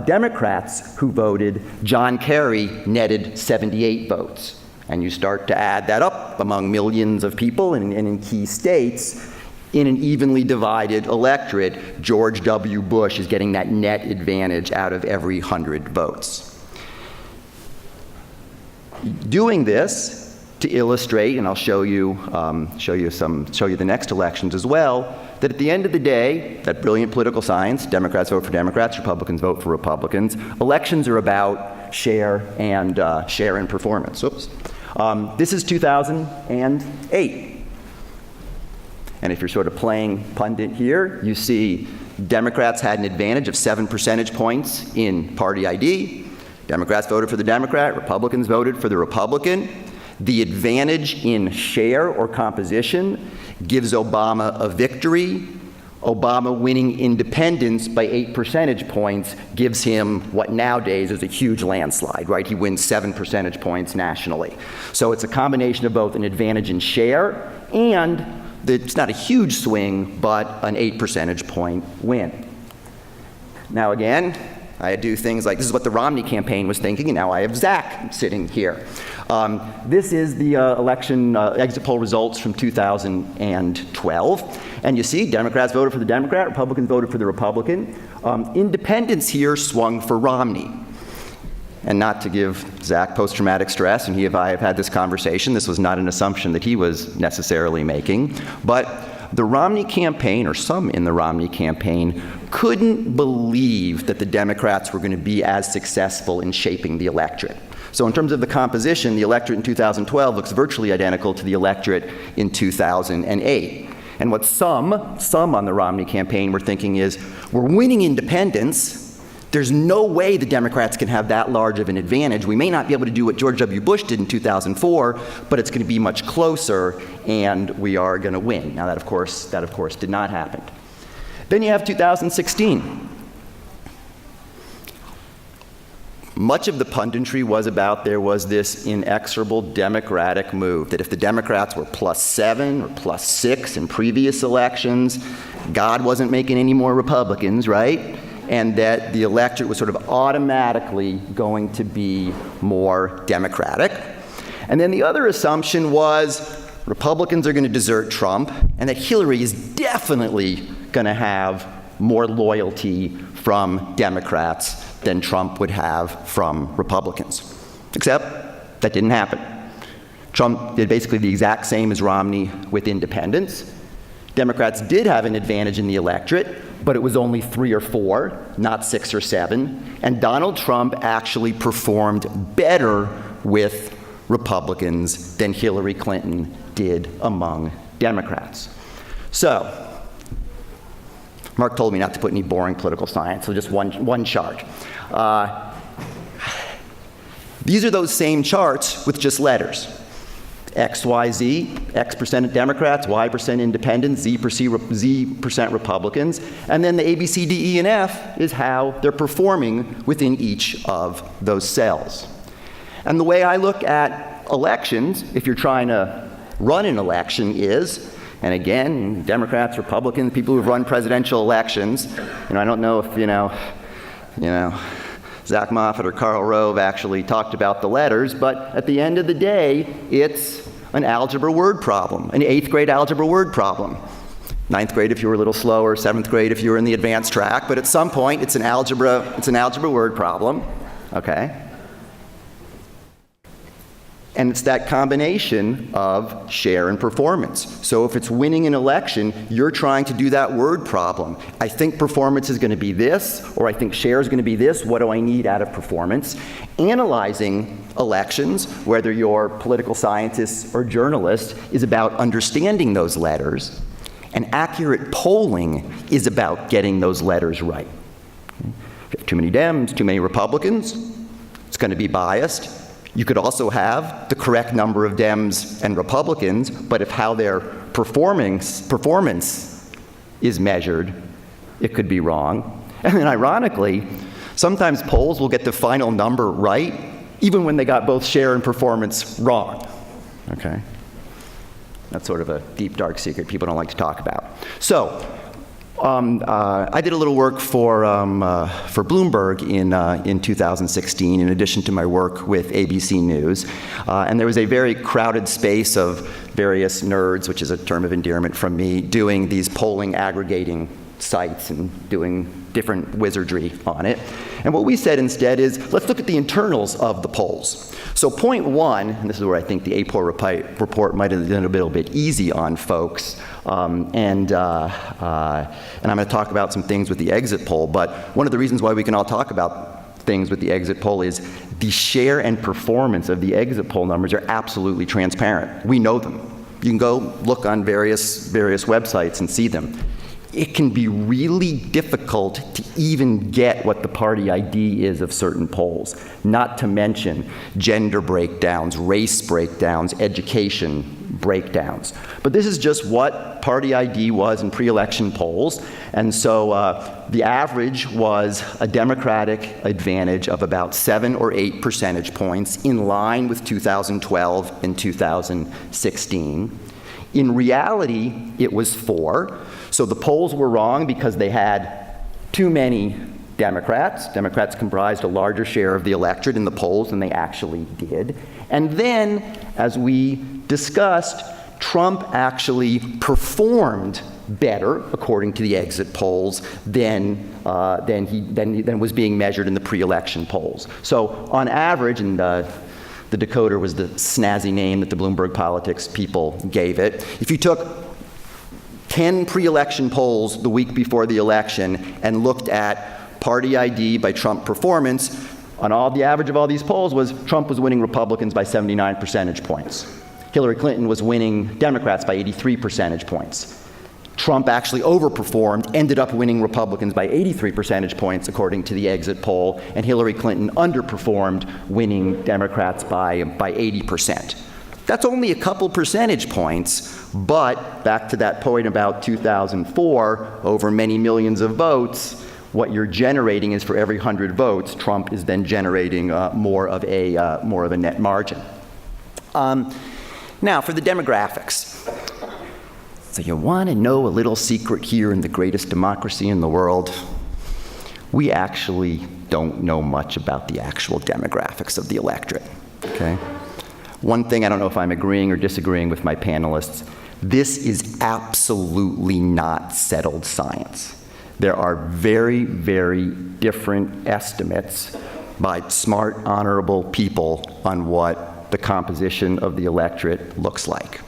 F: Democrats who voted, John Kerry netted 78 votes. And you start to add that up among millions of people and in key states. In an evenly divided electorate, George W. Bush is getting that net advantage out of every 100 votes. Doing this to illustrate, and I'll show you the next elections as well, that at the end of the day, that brilliant political science, Democrats vote for Democrats, Republicans vote for Republicans. Elections are about share and performance. Oops. This is 2008. And if you're sort of playing pundit here, you see Democrats had an advantage of 7 percentage points in party ID. Democrats voted for the Democrat, Republicans voted for the Republican. The advantage in share or composition gives Obama a victory. Obama winning independents by 8 percentage points gives him what nowadays is a huge landslide, right? He wins 7 percentage points nationally. So it's a combination of both an advantage in share and it's not a huge swing, but an 8 percentage point win. Now again, I do things like, this is what the Romney campaign was thinking, and now I have Zach sitting here. This is the election exit poll results from 2012. And you see, Democrats voted for the Democrat, Republicans voted for the Republican. Independents here swung for Romney. And not to give Zach post-traumatic stress, and he and I have had this conversation, this was not an assumption that he was necessarily making, but the Romney campaign, or some in the Romney campaign, couldn't believe that the Democrats were going to be as successful in shaping the electorate. So in terms of the composition, the electorate in 2012 looks virtually identical to the electorate in 2008. And what some on the Romney campaign were thinking is, we're winning independents. There's no way the Democrats can have that large of an advantage. We may not be able to do what George W. Bush did in 2004, but it's going to be much closer, and we are going to win. Now, that of course did not happen. Then you have 2016. much of the punditry was about there was this inexorable Democratic move, that if the Democrats were +7 or +6 in previous elections, God wasn't making any more Republicans, right? And that the electorate was sort of automatically going to be more Democratic. And then the other assumption was Republicans are going to desert Trump, and that Hillary is definitely going to have more loyalty from Democrats than Trump would have from Republicans. Except that didn't happen. Trump did basically the exact same as Romney with independents. Democrats did have an advantage in the electorate, but it was only 3 or 4, not 6 or 7. And Donald Trump actually performed better with Republicans than Hillary Clinton did among Democrats. So, Mark told me not to put any boring political science, so just one chart. These are those same charts with just letters. X, Y, Z, X% Democrats, Y% independents, Z% Republicans, and then the A, B, C, D, E, and F is how they're performing within each of those cells. And the way I look at elections, if you're trying to run an election, is, and again, Democrats, Republicans, people who've run presidential elections, I don't know if, Zach Moffat or Karl Rove actually talked about the letters, but at the end of the day, it's an algebra word problem, an 8th grade algebra word problem. 9th grade if you were a little slower, 7th grade if you were in the advanced track, but at some point it's an algebra word problem, okay? And it's that combination of share and performance. So if it's winning an election, you're trying to do that word problem. I think performance is going to be this, or I think share is going to be this. What do I need out of performance? Analyzing elections, whether you're political scientists or journalists, is about understanding those letters. And accurate polling is about getting those letters right. If you have too many Dems, too many Republicans, it's going to be biased. You could also have the correct number of Dems and Republicans, but if how their performance is measured, it could be wrong. And then ironically, sometimes polls will get the final number right, even when they got both share and performance wrong, okay? That's sort of a deep, dark secret people don't like to talk about. So, I did a little work for Bloomberg in 2016, in addition to my work with ABC News. And there was a very crowded space of various nerds, which is a term of endearment from me, doing these polling aggregating sites and doing different wizardry on it. And what we said instead is, let's look at the internals of the polls. So point 1, and this is where I think the APOR report might have been a little bit easy on folks, and I'm going to talk about some things with the exit poll, but one of the reasons why we can all talk about things with the exit poll is the share and performance of the exit poll numbers are absolutely transparent. We know them. You can go look on various websites and see them. It can be really difficult to even get what the party ID is of certain polls, not to mention gender breakdowns, race breakdowns, education breakdowns. But this is just what party ID was in pre-election polls, and so the average was a Democratic advantage of about 7 or 8 percentage points, in line with 2012 and 2016. In reality, it was 4. So the polls were wrong because they had too many Democrats. Democrats comprised a larger share of the electorate in the polls than they actually did. And then, as we discussed, Trump actually performed better, according to the exit polls, than was being measured in the pre-election polls. So on average, and the decoder was the snazzy name that the Bloomberg Politics people gave it, if you took 10 pre-election polls the week before the election and looked at party ID by Trump performance, the average of all these polls was Trump was winning Republicans by 79 percentage points. Hillary Clinton was winning Democrats by 83 percentage points. Trump actually overperformed, ended up winning Republicans by 83 percentage points, according to the exit poll, and Hillary Clinton underperformed, winning Democrats by 80%. That's only a couple percentage points, but back to that point about 2004, over many millions of votes, what you're generating is for every 100 votes, Trump is then generating more of a net margin. Now, for the demographics. So you want to know a little secret here in the greatest democracy in the world? We actually don't know much about the actual demographics of the electorate, okay? One thing, I don't know if I'm agreeing or disagreeing with my panelists, this is absolutely not settled science. There are very, very different estimates by smart, honorable people on what the composition of the electorate looks like.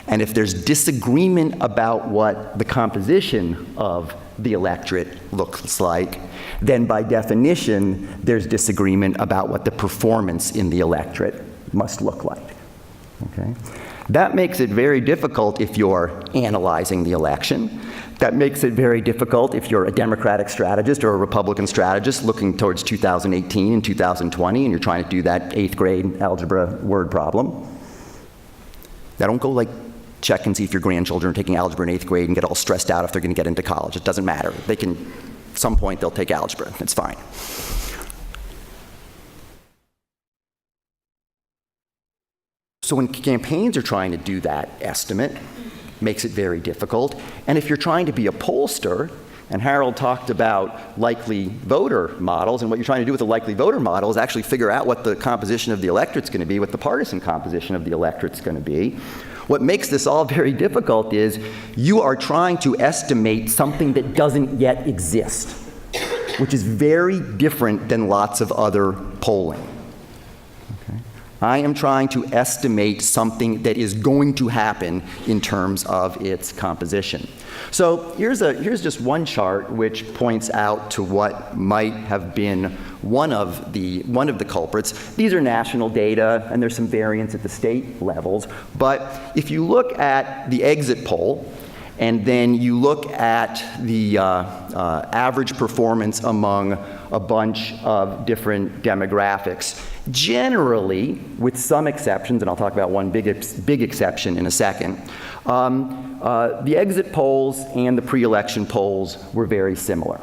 F: And if there's disagreement about what the composition of the electorate looks like, then by definition, there's disagreement about what the performance in the electorate must look like, okay? That makes it very difficult if you're analyzing the election. That makes it very difficult if you're a Democratic strategist or a Republican strategist looking towards 2018 and 2020 and you're trying to do that 8th grade algebra word problem. Now don't go like check and see if your grandchildren are taking algebra in 8th grade and get all stressed out if they're going to get into college. It doesn't matter. They can, at some point they'll take algebra. It's fine. So when campaigns are trying to do that estimate, makes it very difficult. And if you're trying to be a pollster, and Harold talked about likely voter models, and what you're trying to do with a likely voter model is actually figure out what the composition of the electorate's going to be, what the partisan composition of the electorate's going to be. What makes this all very difficult is you are trying to estimate something that doesn't yet exist, which is very different than lots of other polling. I am trying to estimate something that is going to happen in terms of its composition. So here's just one chart which points out to what might have been one of the culprits. These are national data, and there's some variance at the state levels. But if you look at the exit poll, and then you look at the average performance among a bunch of different demographics, generally, with some exceptions, and I'll talk about one big exception in a second, the exit polls and the pre-election polls were very similar.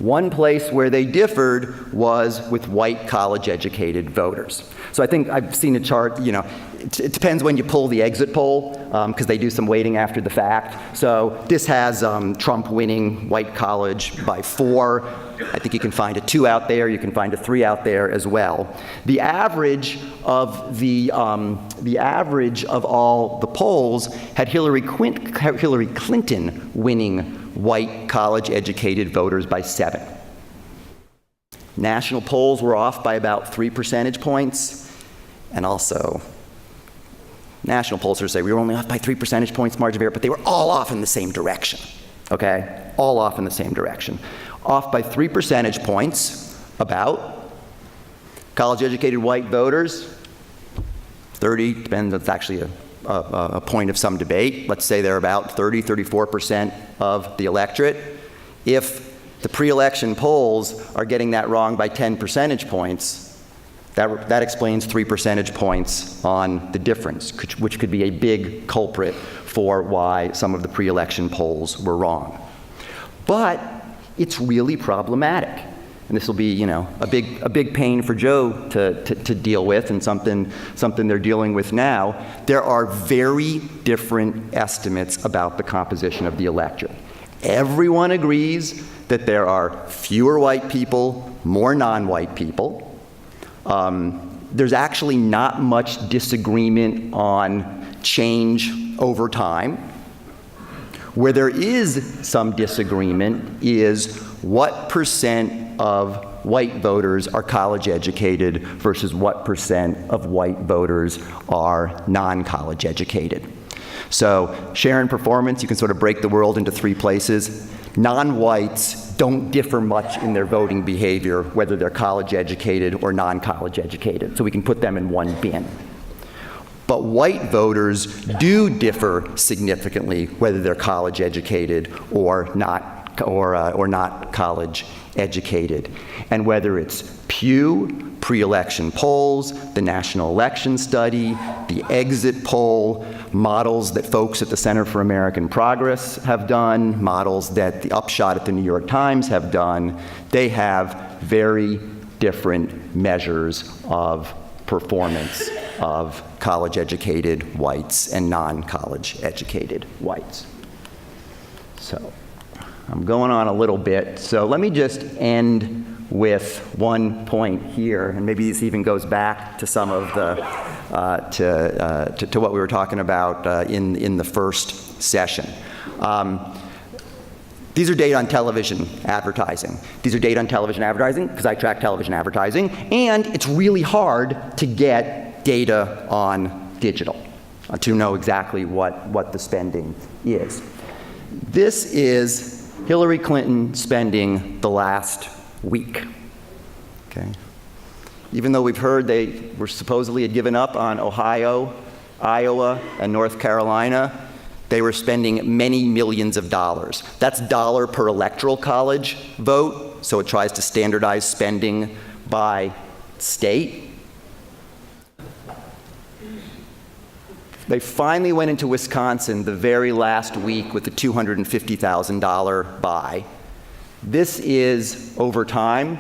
F: One place where they differed was with white college-educated voters. So I think I've seen a chart, you know, it depends when you pull the exit poll, because they do some weighting after the fact. So this has Trump winning white college by 4. I think you can find a 2 out there. You can find a 3 out there as well. The average of all the polls had Hillary Clinton winning white college-educated voters by 7. National polls were off by about 3 percentage points, and also national pollsters say we were only off by 3 percentage points margin of error, but they were all off in the same direction, okay? All off in the same direction. Off by 3 percentage points about college-educated white voters, 30, depends, it's actually a point of some debate. Let's say they're about 30, 34% of the electorate. If the pre-election polls are getting that wrong by 10 percentage points, that explains 3 percentage points on the difference, which could be a big culprit for why some of the pre-election polls were wrong. But it's really problematic. And this will be, you know, a big pain for Joe to deal with, and something they're dealing with now. There are very different estimates about the composition of the electorate. Everyone agrees that there are fewer white people, more non-white people. There's actually not much disagreement on change over time. Where there is some disagreement is what percent of white voters are college educated versus what percent of white voters are non-college educated. So share in performance, you can sort of break the world into 3 places. Non-whites don't differ much in their voting behavior, whether they're college educated or non-college educated. So we can put them in one bin. But white voters do differ significantly, whether they're college educated or not college educated. And whether it's Pew, pre-election polls, the National Election Study, the exit poll, models that folks at the Center for American Progress have done, models that the Upshot at the New York Times have done. They have very different measures of performance of college-educated whites and non-college-educated whites. So I'm going on a little bit, so let me just end with one point here, and maybe this even goes back to some of the, to what we were talking about in the first session. These are data on television advertising. These are data on television advertising because I track television advertising, and it's really hard to get data on digital to know exactly what the spending is. This is Hillary Clinton spending the last week. Okay. Even though we've heard they were supposedly had given up on Ohio, Iowa, and North Carolina, they were spending many millions of dollars. That's dollar per electoral college vote, so it tries to standardize spending by state. They finally went into Wisconsin the very last week with the $250,000 buy. This is over time.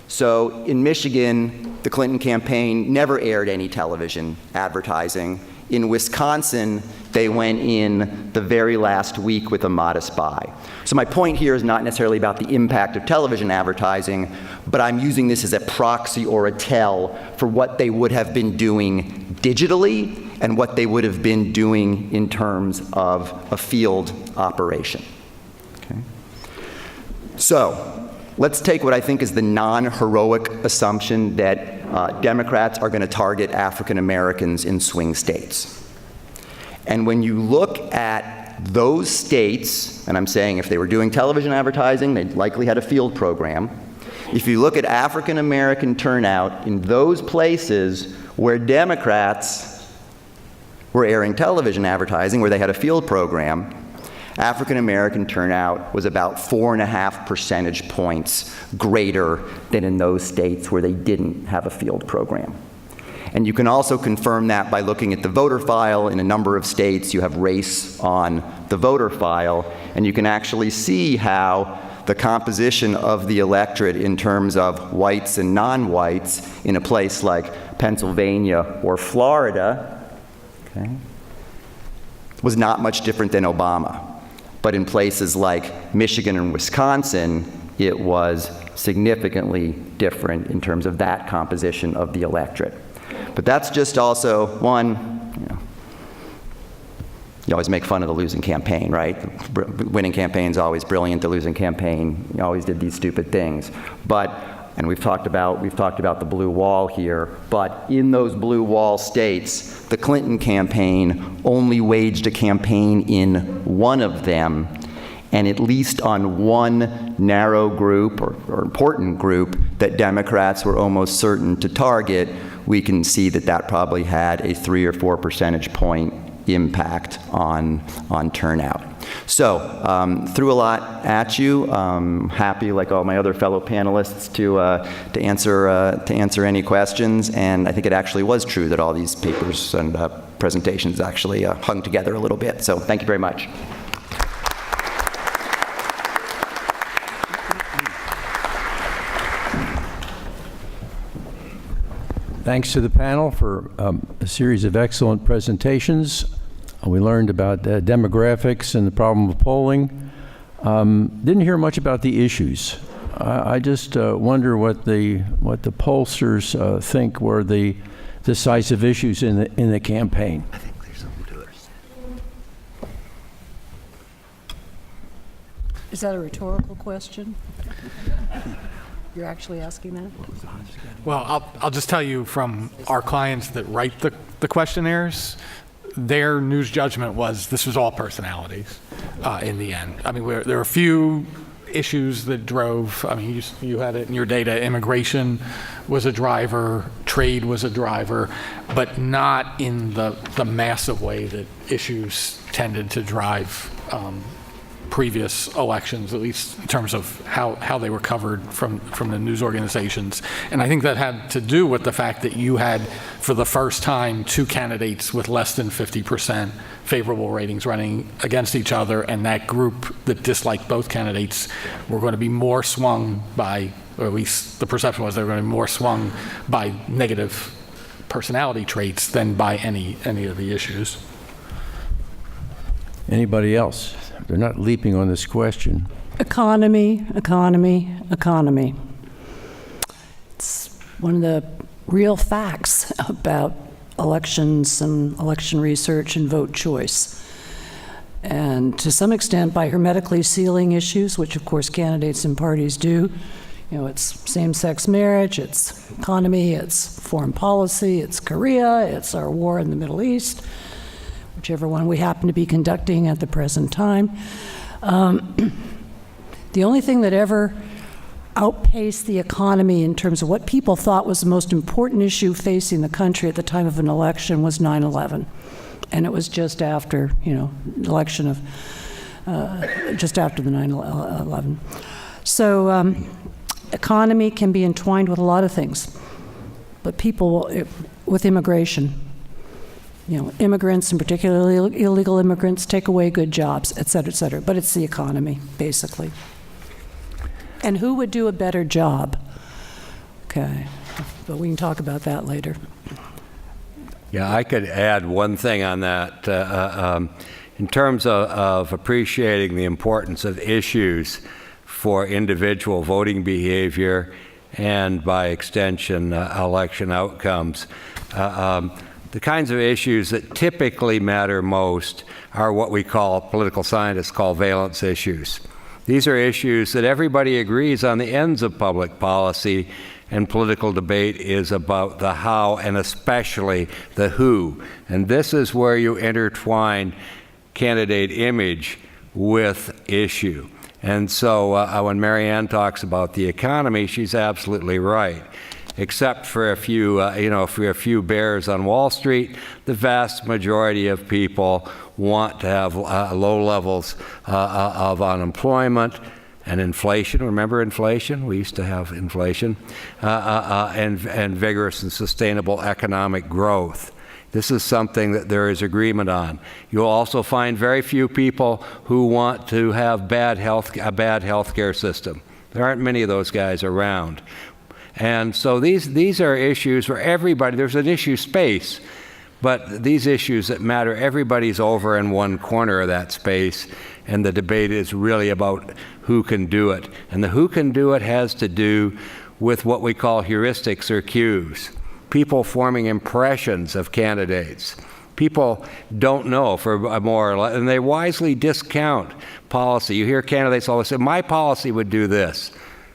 F: So in Michigan, the Clinton campaign never aired any television advertising. In Wisconsin, they went in the very last week with a modest buy. So my point here is not necessarily about the impact of television advertising, but I'm using this as a proxy or a tell for what they would have been doing digitally and what they would have been doing in terms of a field operation. Okay. So let's take what I think is the non-heroic assumption that Democrats are going to target African Americans in swing states. And when you look at those states, and I'm saying if they were doing television advertising, they likely had a field program. If you look at African American turnout in those places where Democrats were airing television advertising, where they had a field program, African American turnout was about 4.5 percentage points greater than in those states where they didn't have a field program. And you can also confirm that by looking at the voter file. In a number of states, you have race on the voter file, and you can actually see how the composition of the electorate in terms of whites and non-whites in a place like Pennsylvania or Florida, okay, was not much different than Obama. But in places like Michigan and Wisconsin, it was significantly different in terms of that composition of the electorate. But that's just also one, you always make fun of the losing campaign, right? Winning campaign's always brilliant, the losing campaign, you always did these stupid things. But, and we've talked about the blue wall here, but in those blue wall states, the Clinton campaign only waged a campaign in one of them, and at least on one narrow group or important group that Democrats were almost certain to target, we can see that that probably had a 3 or 4 percentage point impact on turnout. So, threw a lot at you. Happy, like all my other fellow panelists, to answer any questions. And I think it actually was true that all these papers and presentations actually hung together a little bit. So, thank you very much.
B: Thanks to the panel for a series of excellent presentations. We learned about demographics and the problem of polling. Didn't hear much about the issues. I just wonder what the pollsters think were the decisive issues in the campaign.
F: I think there's something to it.
D: Is that a rhetorical question? You're actually asking that?
C: Well, I'll just tell you from our clients that write the questionnaires, their news judgment was this was all personalities in the end. I mean, there were a few issues that drove, I mean, you had it in your data, immigration was a driver, trade was a driver, but not in the massive way that issues tended to drive previous elections, at least in terms of how they were covered from the news organizations. And I think that had to do with the fact that you had, for the first time, two candidates with less than 50% favorable ratings running against each other, and that group that disliked both candidates were going to be more swung by, or at least the perception was they were going to be more swung by negative personality traits than by any of the issues.
B: Anybody else? They're not leaping on this question.
D: Economy, economy, economy. It's one of the real facts about elections and election research and vote choice. And to some extent, by hermetically sealing issues, which of course candidates and parties do, you know, it's same-sex marriage, it's economy, it's foreign policy, it's Korea, it's our war in the Middle East, whichever one we happen to be conducting at the present time. The only thing that ever outpaced the economy in terms of what people thought was the most important issue facing the country at the time of an election was 9/11. And it was just after, you know, the election of, just after the 9/11. So economy can be entwined with a lot of things, but people, with immigration, you know, immigrants, and particularly illegal immigrants, take away good jobs, et cetera, but it's the economy, basically. And who would do a better job? Okay, but we can talk about that later.
E: Yeah, I could add one thing on that. In terms of appreciating the importance of issues for individual voting behavior and, by extension, election outcomes, the kinds of issues that typically matter most are what we call, political scientists call, valence issues. These are issues that everybody agrees on the ends of public policy, and political debate is about the how and especially the who. And this is where you intertwine candidate image with issue. And so when Marianne talks about the economy, she's absolutely right. Except for a few, for a few bears on Wall Street, the vast majority of people want to have low levels of unemployment and inflation. Remember inflation? We used to have inflation. And vigorous and sustainable economic growth. This is something that there is agreement on. You'll also find very few people who want to have a bad health care system. There aren't many of those guys around. And so these are issues where everybody, there's an issue space, but these issues that matter, everybody's over in one corner of that space, and the debate is really about who can do it. And the who can do it has to do with what we call heuristics or cues. People forming impressions of candidates. People don't know for more or less, and they wisely discount policy. You hear candidates always say, my policy would do this.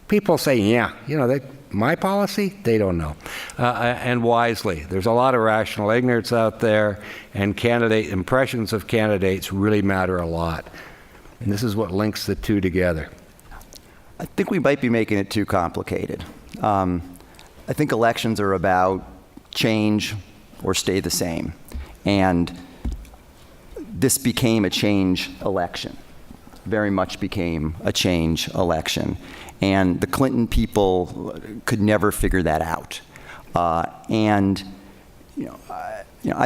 E: People say, yeah, my policy? They don't know. And wisely. There's a lot of rational ignorance out there, and impressions of candidates really matter a lot. And this is what links the two together.
F: I think we might be making it too complicated. I think elections are about change or stay the same. And this became a change election. Very much became a change election. And the Clinton people could never figure that out. I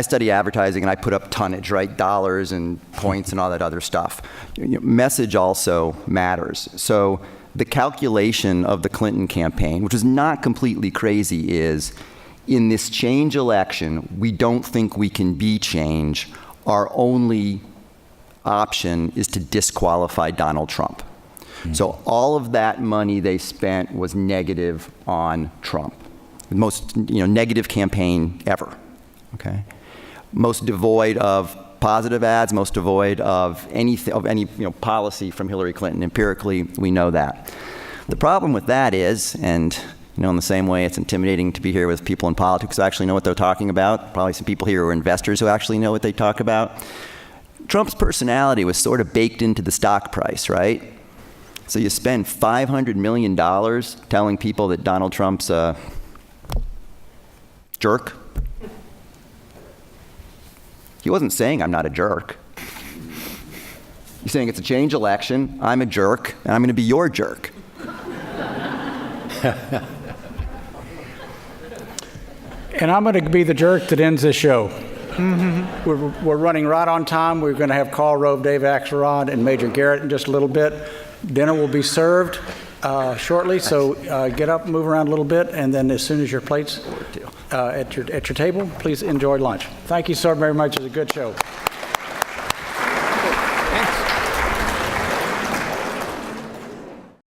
F: study advertising, and I put up tonnage, right? Dollars and points and all that other stuff. Message also matters. So the calculation of the Clinton campaign, which is not completely crazy, is in this change election, we don't think we can be change. Our only option is to disqualify Donald Trump. So all of that money they spent was negative on Trump. The most negative campaign ever. Okay, most devoid of positive ads, most devoid of any policy from Hillary Clinton. Empirically, we know that. The problem with that is, and in the same way it's intimidating to be here with people in politics who actually know what they're talking about, probably some people here who are investors who actually know what they talk about. Trump's personality was sort of baked into the stock price, right? So you spend $500 million telling people that Donald Trump's a jerk. He wasn't saying I'm not a jerk. You're saying it's a change election, I'm a jerk, and I'm going to be your jerk.
A: And I'm going to be the jerk that ends this show. We're running right on time. We're going to have Karl Rove, Dave Axelrod, and Major Garrett in just a little bit. Dinner will be served shortly, so get up, move around a little bit, and then as soon as your plate's at your table, please enjoy lunch. Thank you so very much. It's a good show.